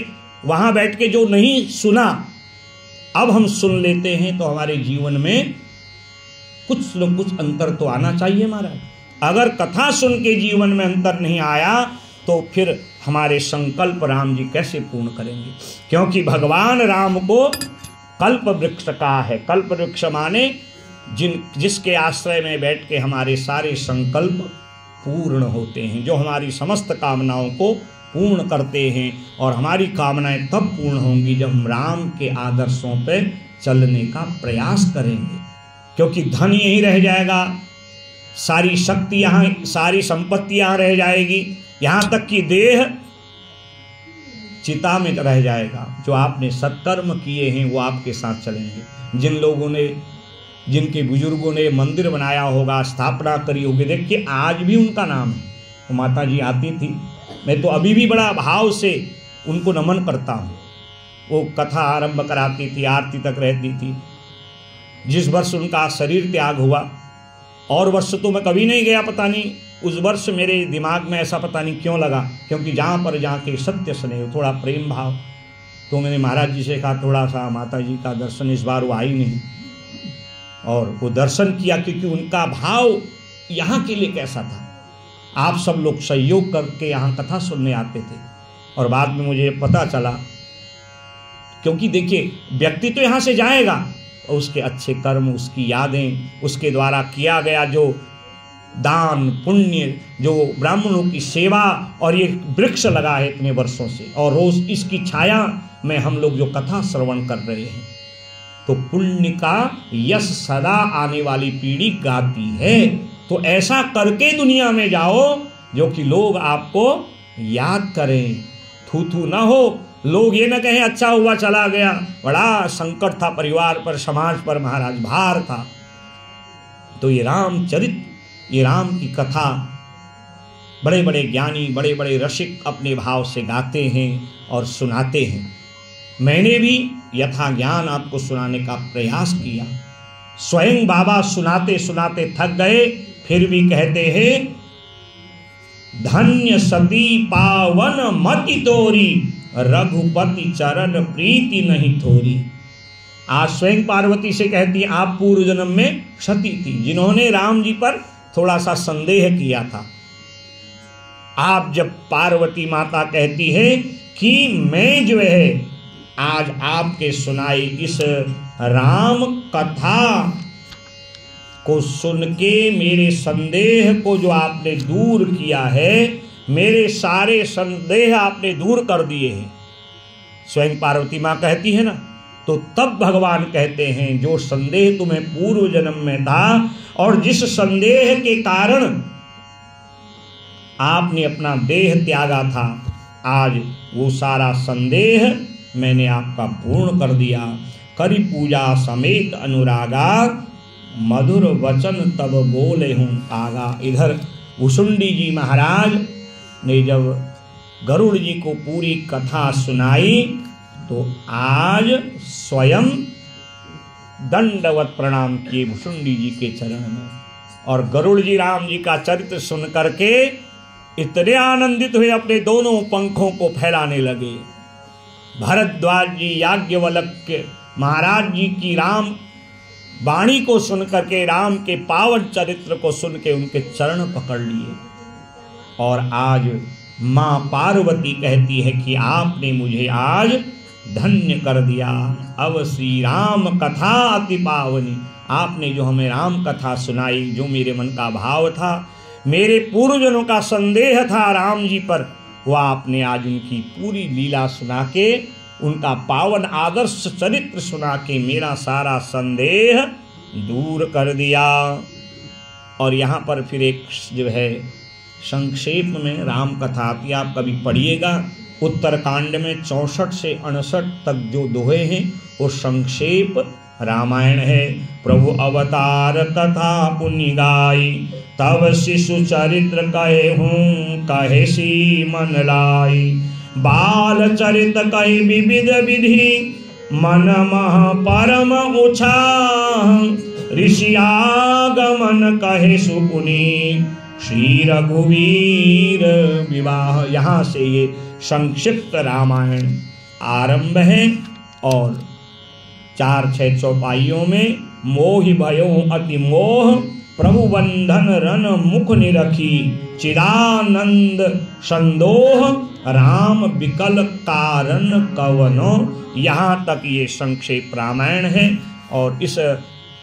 Speaker 1: वहां बैठ के जो नहीं सुना अब हम सुन लेते हैं, तो हमारे जीवन में कुछ न कुछ अंतर तो आना चाहिए महाराज। अगर कथा सुन के जीवन में अंतर नहीं आया तो फिर हमारे संकल्प राम जी कैसे पूर्ण करेंगे? क्योंकि भगवान राम को कल्प वृक्ष कहा है। कल्प वृक्ष माने जिसके आश्रय में बैठ के हमारे सारे संकल्प पूर्ण होते हैं, जो हमारी समस्त कामनाओं को पूर्ण करते हैं। और हमारी कामनाएं तब पूर्ण होंगी जब हम राम के आदर्शों पर चलने का प्रयास करेंगे। क्योंकि धन यहीं रह जाएगा, सारी शक्ति यहाँ, सारी संपत्ति यहाँ रह जाएगी, यहाँ तक कि देह चिता में रह जाएगा। जो आपने सत्कर्म किए हैं वो आपके साथ चलेंगे। जिन लोगों ने, जिनके बुजुर्गों ने मंदिर बनाया होगा, स्थापना करी होगी, देखिए आज भी उनका नाम है। वो माता जी आती थी, मैं तो अभी भी बड़ा भाव से उनको नमन करता हूँ। वो कथा आरंभ कराती थी, आरती तक रहती थी। जिस वर्ष उनका शरीर त्याग हुआ, और वर्ष तो मैं कभी नहीं गया, पता नहीं उस वर्ष मेरे दिमाग में ऐसा पता नहीं क्यों लगा, क्योंकि जहाँ पर जाके सत्य स्नेह, थोड़ा प्रेम भाव, तो मैंने महाराज जी से कहा थोड़ा सा माता जी का दर्शन, इस बार वो आई नहीं। और वो दर्शन किया, क्योंकि उनका भाव यहाँ के लिए कैसा था। आप सब लोग सहयोग करके यहाँ कथा सुनने आते थे, और बाद में मुझे पता चला, क्योंकि देखिए व्यक्ति तो यहाँ से जाएगा, उसके अच्छे कर्म, उसकी यादें, उसके द्वारा किया गया जो दान पुण्य, जो ब्राह्मणों की सेवा, और ये वृक्ष लगा है इतने वर्षों से, और रोज इसकी छाया में हम लोग जो कथा श्रवण कर रहे हैं, तो पुण्य का यश सदा आने वाली पीढ़ी गाती है। तो ऐसा करके दुनिया में जाओ जो कि लोग आपको याद करें, थू थू ना हो, लोग ये ना कहें अच्छा हुआ चला गया, बड़ा संकट था परिवार पर, समाज पर महाराज, भार था। तो ये रामचरित, ये राम की कथा बड़े बड़े ज्ञानी, बड़े बड़े रसिक अपने भाव से गाते हैं और सुनाते हैं। मैंने भी यथा ज्ञान आपको सुनाने का प्रयास किया। स्वयं बाबा सुनाते सुनाते थक गए, फिर भी कहते हैं धन्य सती पावन मति तोरी, रघुपति चरण प्रीति नहीं थोरी। आज स्वयं पार्वती से कहती है आप पूर्व जन्म में सती थी, जिन्होंने राम जी पर थोड़ा सा संदेह किया था। आप जब पार्वती माता कहती है कि मैं जो है आज आपके सुनाई इस राम कथा को सुन के मेरे संदेह को जो आपने दूर किया है, मेरे सारे संदेह आपने दूर कर दिए हैं। स्वयं पार्वती माँ कहती है ना, तो तब भगवान कहते हैं जो संदेह तुम्हें पूर्व जन्म में था और जिस संदेह के कारण आपने अपना देह त्यागा था, आज वो सारा संदेह मैंने आपका पूर्ण कर दिया। करी पूजा समेत अनुरागा, मधुर वचन तब बोले हूँ आगा। इधर भुसुंडी जी महाराज ने जब गरुड़ जी को पूरी कथा सुनाई तो आज स्वयं दंडवत प्रणाम किए भुसुंडी जी के चरण में, और गरुड़ जी राम जी का चरित्र सुन करके इतने आनंदित हुए, अपने दोनों पंखों को फैलाने लगे। भरद्वाज जी, याज्ञवल्क्य महाराज जी की राम वाणी को सुन करके, राम के पावन चरित्र को सुन के उनके चरण पकड़ लिए। और आज माँ पार्वती कहती है कि आपने मुझे आज धन्य कर दिया। अब श्री राम कथा अति पावनी, आपने जो हमें राम कथा सुनाई, जो मेरे मन का भाव था, मेरे पूर्वजनों का संदेह था राम जी पर, वह आपने आज उनकी पूरी लीला सुना के, उनका पावन आदर्श चरित्र सुना के मेरा सारा संदेह दूर कर दिया। और यहाँ पर फिर एक जो है संक्षेप में राम कथा आती, आप कभी पढ़िएगा। उत्तरकांड में 64 से 59 तक जो दोहे हैं वो संक्षेप रामायण है। प्रभु अवतार कथा पुण्य गाई, तब शिशु चरित्र कहे हूँ कहे सी मन लाई। बाल चरित कहे विविध विधि, मन मह परम उत्साह। ऋषि आगमन कहे सुपुनी, श्री रघुवीर विवाह। यहाँ से ये संक्षिप्त रामायण आरंभ है और 4-6 चौपाइयों में मोहि भयो अति मोह, प्रभु बंधन रन मुख निरखी। चिदानंद संदोह, राम विकल कारण कवनो। यहाँ तक ये संक्षेप रामायण है। और इस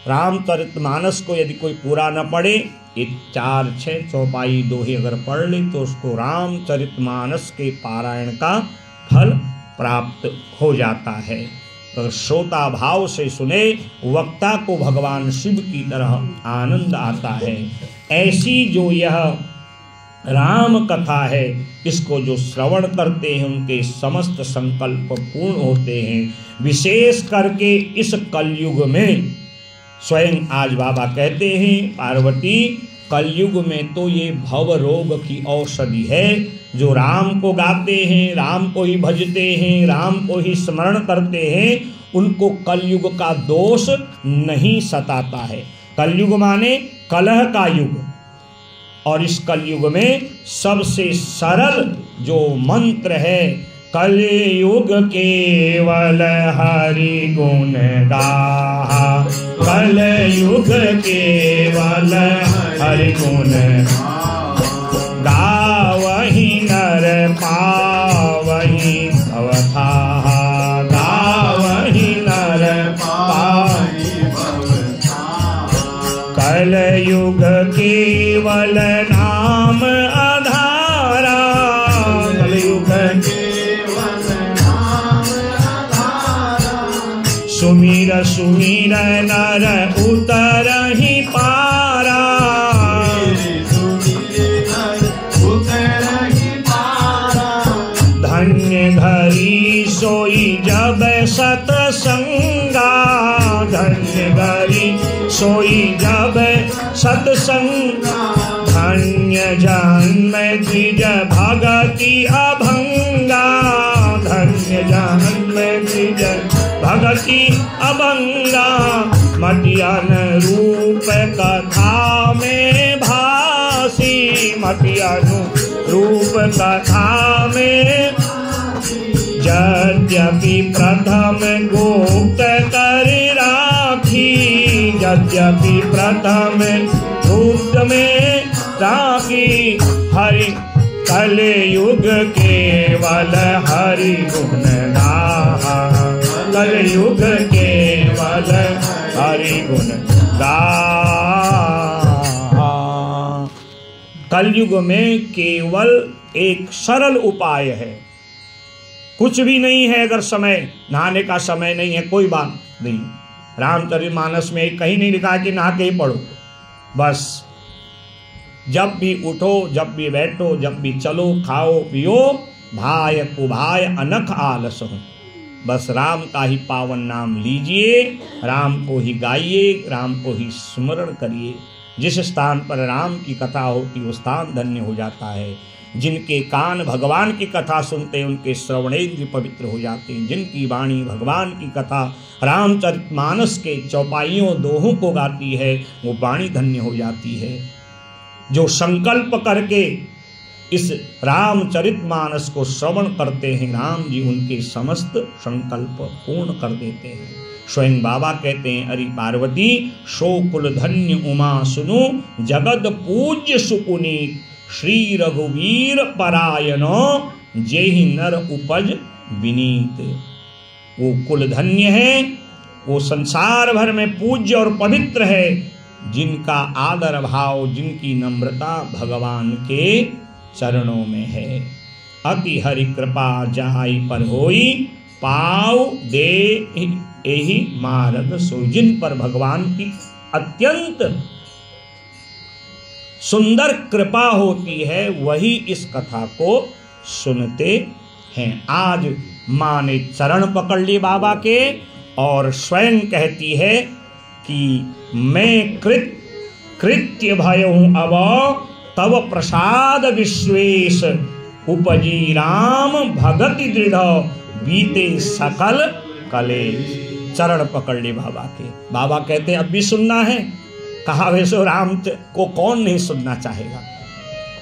Speaker 1: रामचरितमानस को यदि कोई पूरा न पढ़े, ये 4-6 चौपाई दोहे अगर पढ़ ले तो उसको रामचरितमानस के पारायण का फल प्राप्त हो जाता है। तो श्रोता भाव से सुने, वक्ता को भगवान शिव की तरह आनंद आता है। ऐसी जो यह राम कथा है, इसको जो श्रवण करते हैं उनके समस्त संकल्प पूर्ण होते हैं। विशेष करके इस कलयुग में, स्वयं आज बाबा कहते हैं पार्वती, कलयुग में तो ये भव रोग की औषधि है। जो राम को गाते हैं, राम को ही भजते हैं, राम को ही स्मरण करते हैं, उनको कलयुग का दोष नहीं सताता है। कलयुग माने कलह का युग। और इस कलयुग में सबसे सरल जो मंत्र है, कलयुग केवल हरि गुण गाहा। कलयुग केवल हरि गुण गावहि नर पावहि भवथाहा। गावहि नर पावहि भवथाहा। कलयुग केवल नाम आधारा। कलयुग सुमीर सुमीर नर उतरहि पारा। धन्य घरी सोई जब सतसंगा। धन्य घरी सोई जब सतसंगा। धन्य जन्म द्विज भगति अभंगा। धन्य जन्म द्विज भगति अभंगा। मटियन रूप कथा में भासी। मटियन रूप कथा में यद्यपि प्रथम गुप्त कर राखी। यद्यपि प्रथम गुप्त में राखी। हरि कलयुग केवल हरि गुण गाहा। कलयुग केवल हरि गुण गाहा। कलयुग में केवल एक सरल उपाय है, कुछ भी नहीं है। अगर समय नहाने का समय नहीं है, कोई बात नहीं। रामचरितमानस में कहीं नहीं लिखा कि नहा के ही पढ़ो। बस जब भी उठो, जब भी बैठो, जब भी चलो, खाओ पियो, भाय कुभाय अनख आलस हो। बस राम का ही पावन नाम लीजिए, राम को ही गाइए, राम को ही स्मरण करिए। जिस स्थान पर राम की कथा होती वो स्थान धन्य हो जाता है। जिनके कान भगवान की कथा सुनते हैं उनके श्रवणेंद्र पवित्र हो जाते हैं। जिनकी वाणी भगवान की कथा रामचरितमानस के चौपाइयों दोहों को गाती है वो वाणी धन्य हो जाती है। जो संकल्प करके इस रामचरितमानस को श्रवण करते हैं, राम जी उनके समस्त संकल्प पूर्ण कर देते हैं। स्वयं बाबा कहते हैं, अरे पार्वती सो कुल धन्य उमा सुनो, जगत पूज्य सुपुनी, श्री रघुवीर परायणो, जेहि नर उपज विनीत। वो कुल धन्य है, वो संसार भर में पूज्य और पवित्र है, जिनका आदर भाव, जिनकी नम्रता भगवान के चरणों में है। अति हरि कृपा जाई पर होई, पाव दे एहि मार्ग सोई। जिन पर भगवान की अत्यंत सुंदर कृपा होती है वही इस कथा को सुनते हैं। आज माँ ने चरण पकड़ लिए बाबा के और स्वयं कहती है कि मैं कृत्य भय हूँ अब तव प्रसाद विश्वेश, उपजी राम भगति दृढ़ बीते सकल कले। चरण पकड़ लिए बाबा के। बाबा कहते हैं अब भी सुनना है। कहा वैसे राम को कौन नहीं सुनना चाहेगा,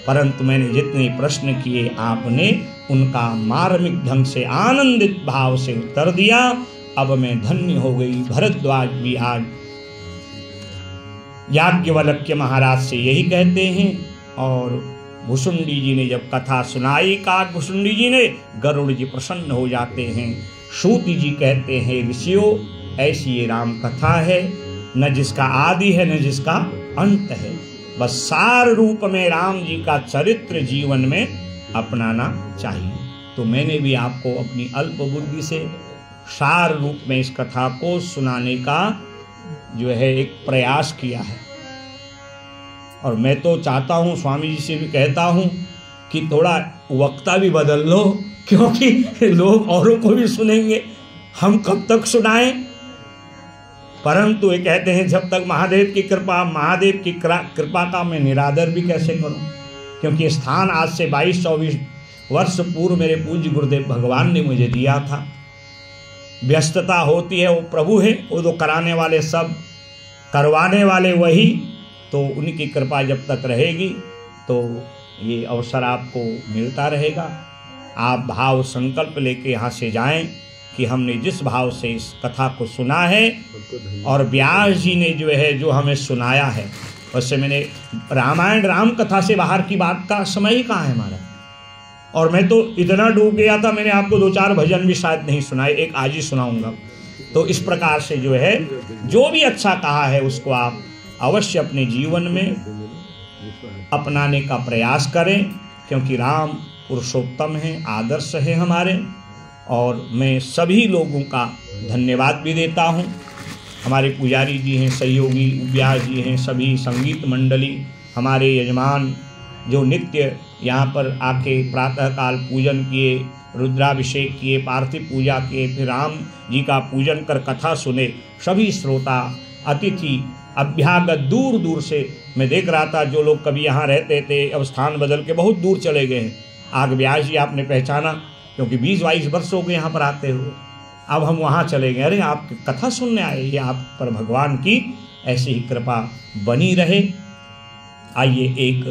Speaker 1: परंतु मैंने जितने प्रश्न किए आपने उनका मार्मिक ढंग से आनंदित भाव से उत्तर दिया। अब मैं धन्य हो गई। भरद्वाज भी आज याज्ञवल्क्य महाराज से यही कहते हैं। और भुसुंडी जी ने जब कथा सुनाई, काकभुसुंडी जी ने, गरुड़ जी प्रसन्न हो जाते हैं। सूति जी कहते हैं ऋषियों ऐसी ये राम कथा है, न जिसका आदि है न जिसका अंत है, बस सार रूप में राम जी का चरित्र जीवन में अपनाना चाहिए। तो मैंने भी आपको अपनी अल्प बुद्धि से सार रूप में इस कथा को सुनाने का जो है एक प्रयास किया है। और मैं तो चाहता हूँ, स्वामी जी से भी कहता हूँ कि थोड़ा वक्ता भी बदल लो, क्योंकि लोग औरों को भी सुनेंगे, हम कब तक सुनाएं। परंतु ये कहते हैं जब तक महादेव की कृपा का मैं निरादर भी कैसे करूं, क्योंकि स्थान आज से 22-24 वर्ष पूर्व मेरे पूज्य गुरुदेव भगवान ने मुझे दिया था। व्यस्तता होती है, वो प्रभु है, वो तो कराने वाले सब, करवाने वाले वही, तो उनकी कृपा जब तक रहेगी तो ये अवसर आपको मिलता रहेगा। आप भाव संकल्प लेके यहाँ से जाएं कि हमने जिस भाव से इस कथा को सुना है और व्यास जी ने जो है जो हमें सुनाया है, वैसे मैंने रामायण राम कथा से बाहर की बात का समय ही कहाँ है हमारा। और मैं तो इतना डूब गया था, मैंने आपको 2-4 भजन भी शायद नहीं सुनाए, एक आज ही सुनाऊंगा। तो इस प्रकार से जो है जो भी अच्छा कहा है उसको आप अवश्य अपने जीवन में अपनाने का प्रयास करें, क्योंकि राम पुरुषोत्तम हैं, आदर्श है हमारे। और मैं सभी लोगों का धन्यवाद भी देता हूँ। हमारे पुजारी जी हैं, सहयोगी व्यास जी हैं, सभी संगीत मंडली, हमारे यजमान जो नित्य यहाँ पर आके प्रातःकाल पूजन किए, रुद्राभिषेक किए, पार्थिव पूजा किए, फिर राम जी का पूजन कर कथा सुने, सभी श्रोता अतिथि अभ्यागत दूर दूर से मैं देख रहा था, जो लोग कभी यहाँ रहते थे अब स्थान बदल के बहुत दूर चले गए हैं। आग व्यास जी आपने पहचाना, क्योंकि 20-22 वर्ष हो गए यहाँ पर आते हुए। अब हम वहाँ चले गए, अरे आप कथा सुनने आए, ये आप पर भगवान की ऐसी ही कृपा बनी रहे। आइए एक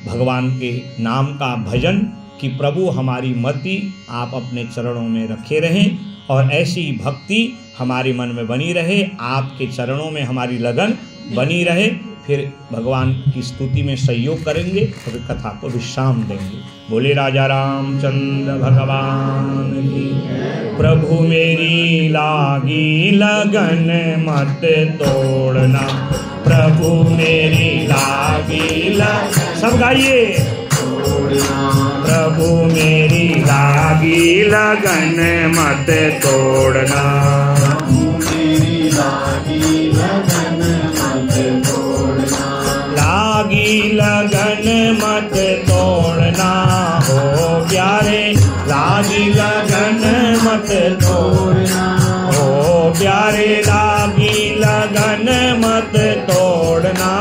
Speaker 1: भगवान के नाम का भजन कि प्रभु हमारी मति आप अपने चरणों में रखे रहें और ऐसी भक्ति हमारे मन में बनी रहे, आपके चरणों में हमारी लगन बनी रहे। फिर भगवान की स्तुति में सहयोग करेंगे और फिर कथा को विश्राम देंगे। बोले राजा रामचंद्र भगवान की। प्रभु मेरी लागी लगन मत तोड़ना, प्रभु मेरी लागी लगन, सब गाइए। प्रभु मेरी लागी लगन मत तोड़ना, लागी लगन मत तोड़ना हो प्यारे, लागी लगन मत तोड़ना हो प्यारे, लागी लगन मत तोड़ना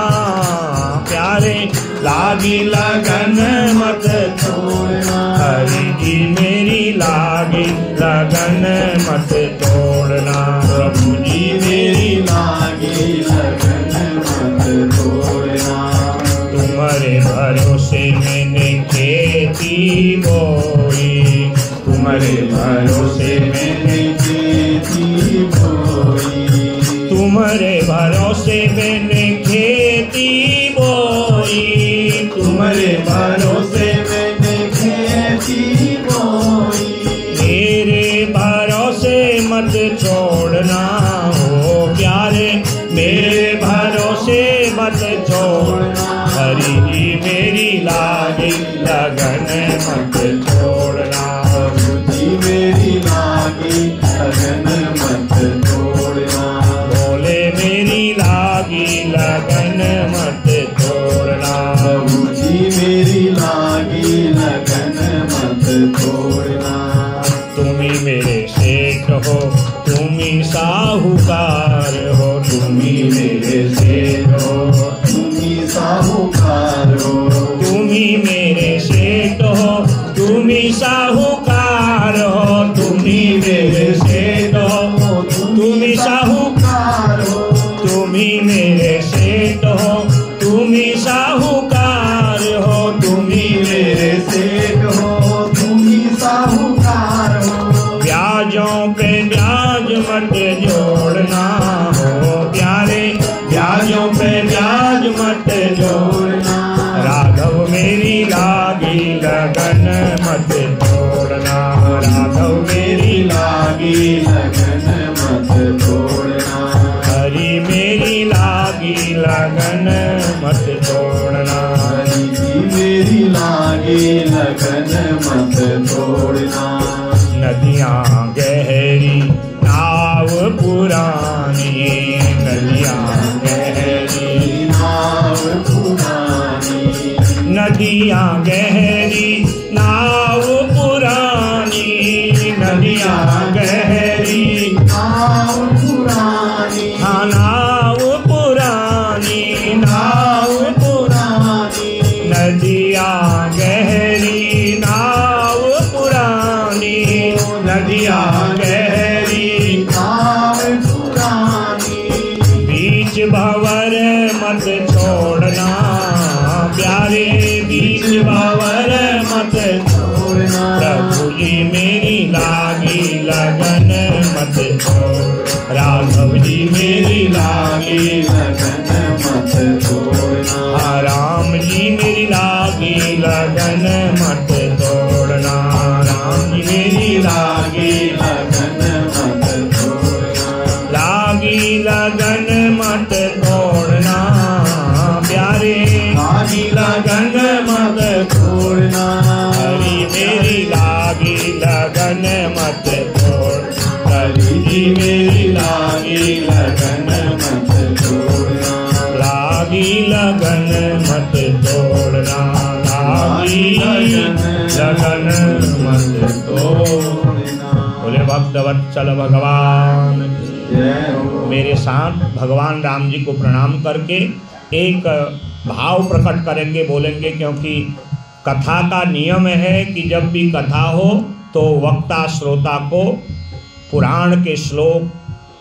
Speaker 1: प्यारे, लागी लगन मत तोड़ना। हरि जी मेरी लागी लगन मत तोड़ना, प्रभु जी मेरी लागी लगन मत तोड़ना। तुम्हारे भरोसे मैंने खेती बोई, तुम्हारे भरोसे मैंने खेती बोई, तुम्हारे भरोसे मैंने खेती बोई, तुम्हारे भरोसे मैंने खेती बोई। तेरे भरोसे लागी लगन मत छोड़ना।
Speaker 2: प्रभु जी मेरी लागी लगन मत छोड़ना।
Speaker 1: बोले मेरी लागी लगन मत छोड़ना।
Speaker 2: प्रभु जी मेरी लागी लगन मत छोड़ना।
Speaker 1: तुम्ही मेरे सेठ हो, तुम्ही साहूकार हो,
Speaker 2: तुम्ही मेरे सेठ हो, तुम्ही साहूकार हो।
Speaker 1: तुम्ही मेरे सेठ हो, तुम्ही साहूकार हो, तुम्ही मेरे सेठ हो, तुम्ही साहूकार हो, तुम्ही मेरे सेठ हो, तुम्ही साहूकार हो, तुम्ही मेरे
Speaker 2: सेठ हो, तुम्ही साहूकार हो।
Speaker 1: ब्याजों पे ब्याज मत जोड़ना हो प्यारे, ब्याजों पे ब्याज मत जोड़ना। राघव मेरी लागी लगन मत छोड़ना। राघव मेरी
Speaker 2: लागी लगन मत छोड़ना।
Speaker 1: हरि मेरी लागी लगन मत छोड़ना।
Speaker 2: हरि जी मेरी लागी लगन मत छोड़ना।
Speaker 1: नदियाँ गहरी नाव पुरानी, नदियाँ गहरी
Speaker 2: नाव पुरानी।
Speaker 1: नदियाँ गहरी नाव पुरानी, नदियाँ गहरी
Speaker 2: नाव पुरानी।
Speaker 1: हाँ नाव पुरानी, नाव पुरानी। नदियाँ गहरी नाव पुरानी, नदियाँ गहरी
Speaker 2: नाव पुरानी।
Speaker 1: बीच भंवर मत छोड़ना प्यारे, बीच भंवर मत
Speaker 2: छोड़ना।
Speaker 1: प्रभु जी मेरी लागी लगन मत छोड़। राघव जी मेरी लागी
Speaker 2: लगन मत छोड़ना।
Speaker 1: हाँ राम जी मेरी लागी लगन मत तोड़ना। राम जी मेरी लागी
Speaker 2: लगन मत छोड़ना।
Speaker 1: लागी लगन मत तोड़ना प्यारे, लागी लगन मत
Speaker 2: छोड़ना।
Speaker 1: हरि मेरी लागी लगन मत तोड़। हरि जी मेरी लागी लगन मत छोड़ना। लागी लगन मत तोड़ना। लागी लगन मत तोड़ना। बोले भक्तवत्सल भगवान। मेरे साथ भगवान राम जी को प्रणाम करके एक भाव प्रकट करेंगे, बोलेंगे, क्योंकि कथा का नियम है कि जब भी कथा हो तो वक्ता श्रोता को पुराण के श्लोक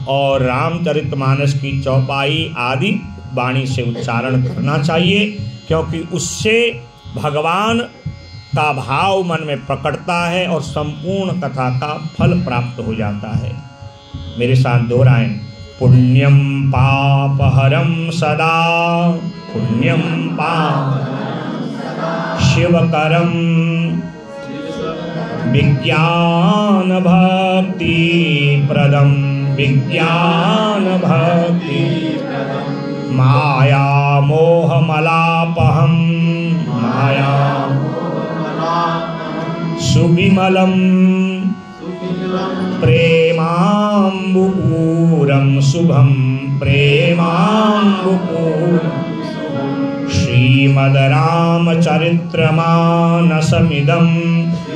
Speaker 1: और रामचरितमानस की चौपाई आदि वाणी से उच्चारण करना चाहिए, क्योंकि उससे भगवान का भाव मन में प्रकटता है और संपूर्ण कथा का फल प्राप्त हो जाता है। मेरे साथ दोहराएं। पुण्यम पापहरम सदा, पुण्यम पाप शिवकरम, विज्ञान भक्ति प्रदम, विज्ञान भक्ति माया मोह मलापहम, माया सुविमलम प्रेमाम्बुपूरं शुभं, प्रेमाम्बुपूरं श्रीमद् रामचरित्रमानसमिदं,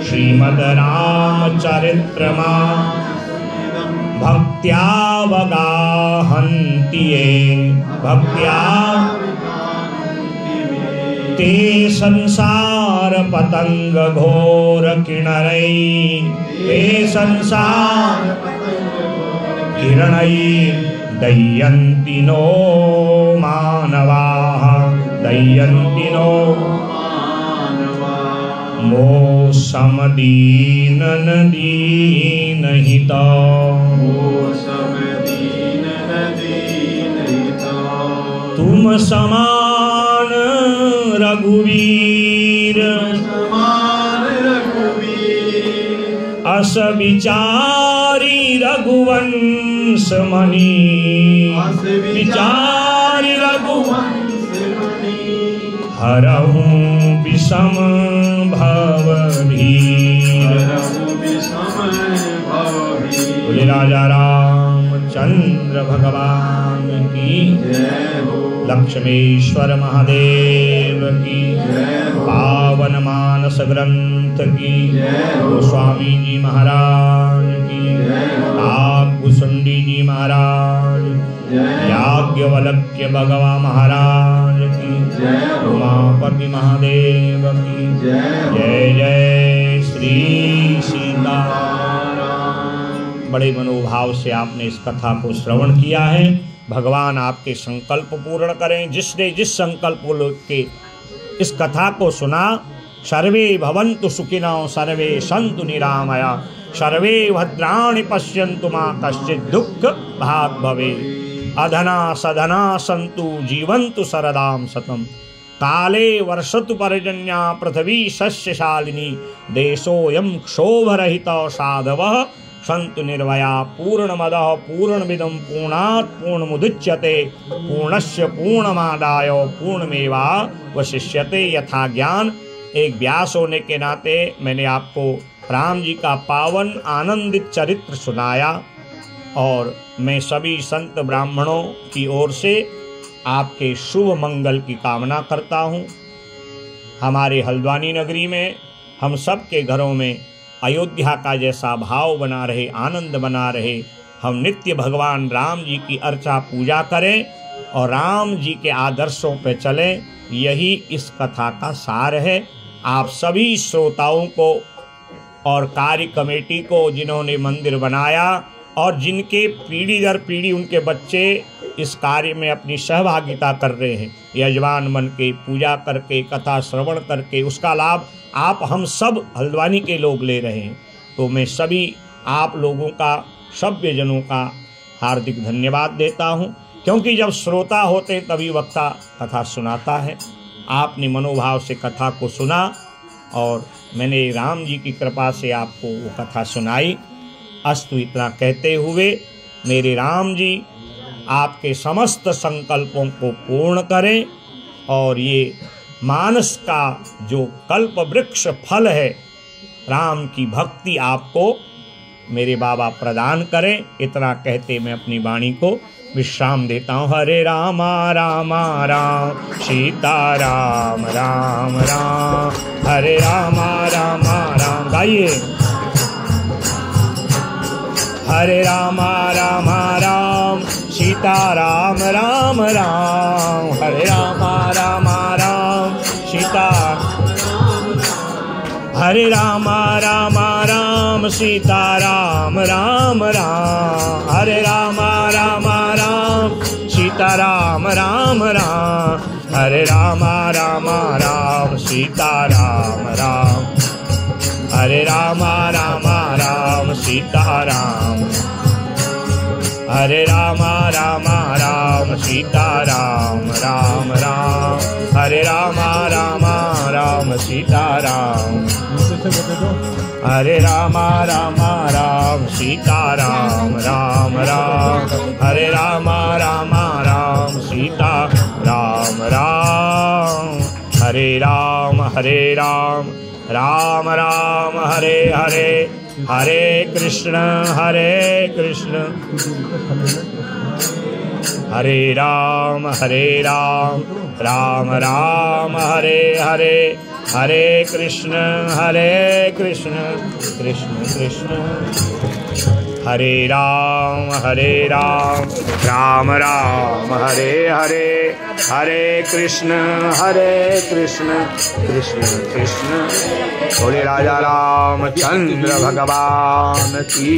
Speaker 1: श्रीमद् रामचरित्रमानसमिदं भक्त्यावगाहन्ति ये, भक्त्या ते संसार पतंग घोर किरणै, ते संसार किरणै दय्यन्ति नो मानवाः, दय्यन्ति नो मो समदीनन दीनहिता, तुम समान रघुवीर, अस विचारी रघुवंश मणि, विचारी रघुवंश हरहूँ विषम भवभीर।
Speaker 2: हरहु विषम भवभीर।
Speaker 1: बोले राजा रामचंद्र भगवान की
Speaker 2: जय हो।
Speaker 1: लक्ष्मीश्वर महादेव की
Speaker 2: जय हो।
Speaker 1: पावन मानस ग्रंथ की
Speaker 2: जय हो।
Speaker 1: स्वामी जी महाराज की
Speaker 2: जय हो।
Speaker 1: काकभूषुंडी जी महाराज, याज्ञवल्क्य भगवा महाराज की
Speaker 2: जय हो।
Speaker 1: उमापति महादेव की
Speaker 2: जय हो।
Speaker 1: जय जय श्री सीताराम। बड़े मनोभाव से आपने इस कथा को श्रवण किया है। भगवान आपके संकल्प पूर्ण करें। जिसने जिस संकल्प को लेके इस कथा को सुना, सर्वे भवन्तु सुखिनः सर्वे सन्तु निरामया सर्वे भद्राणि पश्यन्तु मा कश्चित् दुःख भाग् भवेत्। अधना सधना सन्तु जीवन्तु शरदां शतम्। काले वर्षतु पर्जन्या पृथिवी सस्यशालिनी देशोऽयं क्षोभरहितः साधवः सन्तु निर्भया। पूर्णमदः पूर्णमिदं पूर्णात् पूर्णमुदच्यते पूर्णस्य पूर्णमादाय पूर्णमेवावशिष्यते यथा ज्ञान। एक व्यास होने के नाते मैंने आपको राम जी का पावन आनंदित चरित्र सुनाया और मैं सभी संत ब्राह्मणों की ओर से आपके शुभ मंगल की कामना करता हूँ। हमारे हल्द्वानी नगरी में हम सब के घरों में अयोध्या का जैसा भाव बना रहे, आनंद बना रहे। हम नित्य भगवान राम जी की अर्चा पूजा करें और राम जी के आदर्शों पर चलें। यही इस कथा का सार है। आप सभी श्रोताओं को और कार्य कमेटी को, जिन्होंने मंदिर बनाया और जिनके पीढ़ी दर पीढ़ी उनके बच्चे इस कार्य में अपनी सहभागिता कर रहे हैं, यजमान बन के पूजा करके कथा श्रवण करके उसका लाभ आप हम सब हल्द्वानी के लोग ले रहे हैं। तो मैं सभी आप लोगों का, सभ्यजनों का हार्दिक धन्यवाद देता हूँ, क्योंकि जब श्रोता होते तभी वक्ता कथा सुनाता है। आपने मनोभाव से कथा को सुना और मैंने राम जी की कृपा से आपको वो कथा सुनाई। अस्तु इतना कहते हुए मेरे राम जी आपके समस्त संकल्पों को पूर्ण करें और ये मानस का जो कल्प वृक्ष फल है, राम की भक्ति आपको मेरे बाबा प्रदान करें। इतना कहते मैं अपनी वाणी को विश्राम देता हूँ। हरे रामा रामा राम सीता राम राम राम। हरे रामा रामा राम गाइए। हरे रामा रामा राम सीता राम राम राम। हरे रामा रामा राम सीता। हरे रामा रामा राम सीता राम राम राम। हरे रामा रामा राम सीता राम राम राम। हरे रामा रामा राम सीता राम राम। हरे रामा रामा राम सीता राम। हरे रामा रामा राम सीता राम राम राम। हरे रामा रामा राम सीता राम। हरे रामा रामा राम सीता राम राम राम। हरे रामा रामा राम सीता राम राम। हरे राम राम राम हरे हरे, हरे कृष्ण हरे राम राम राम हरे हरे, हरे कृष्ण कृष्ण कृष्ण हरे राम राम राम हरे हरे, हरे कृष्ण कृष्ण कृष्ण। बोले राजा रामचंद्र भगवान की।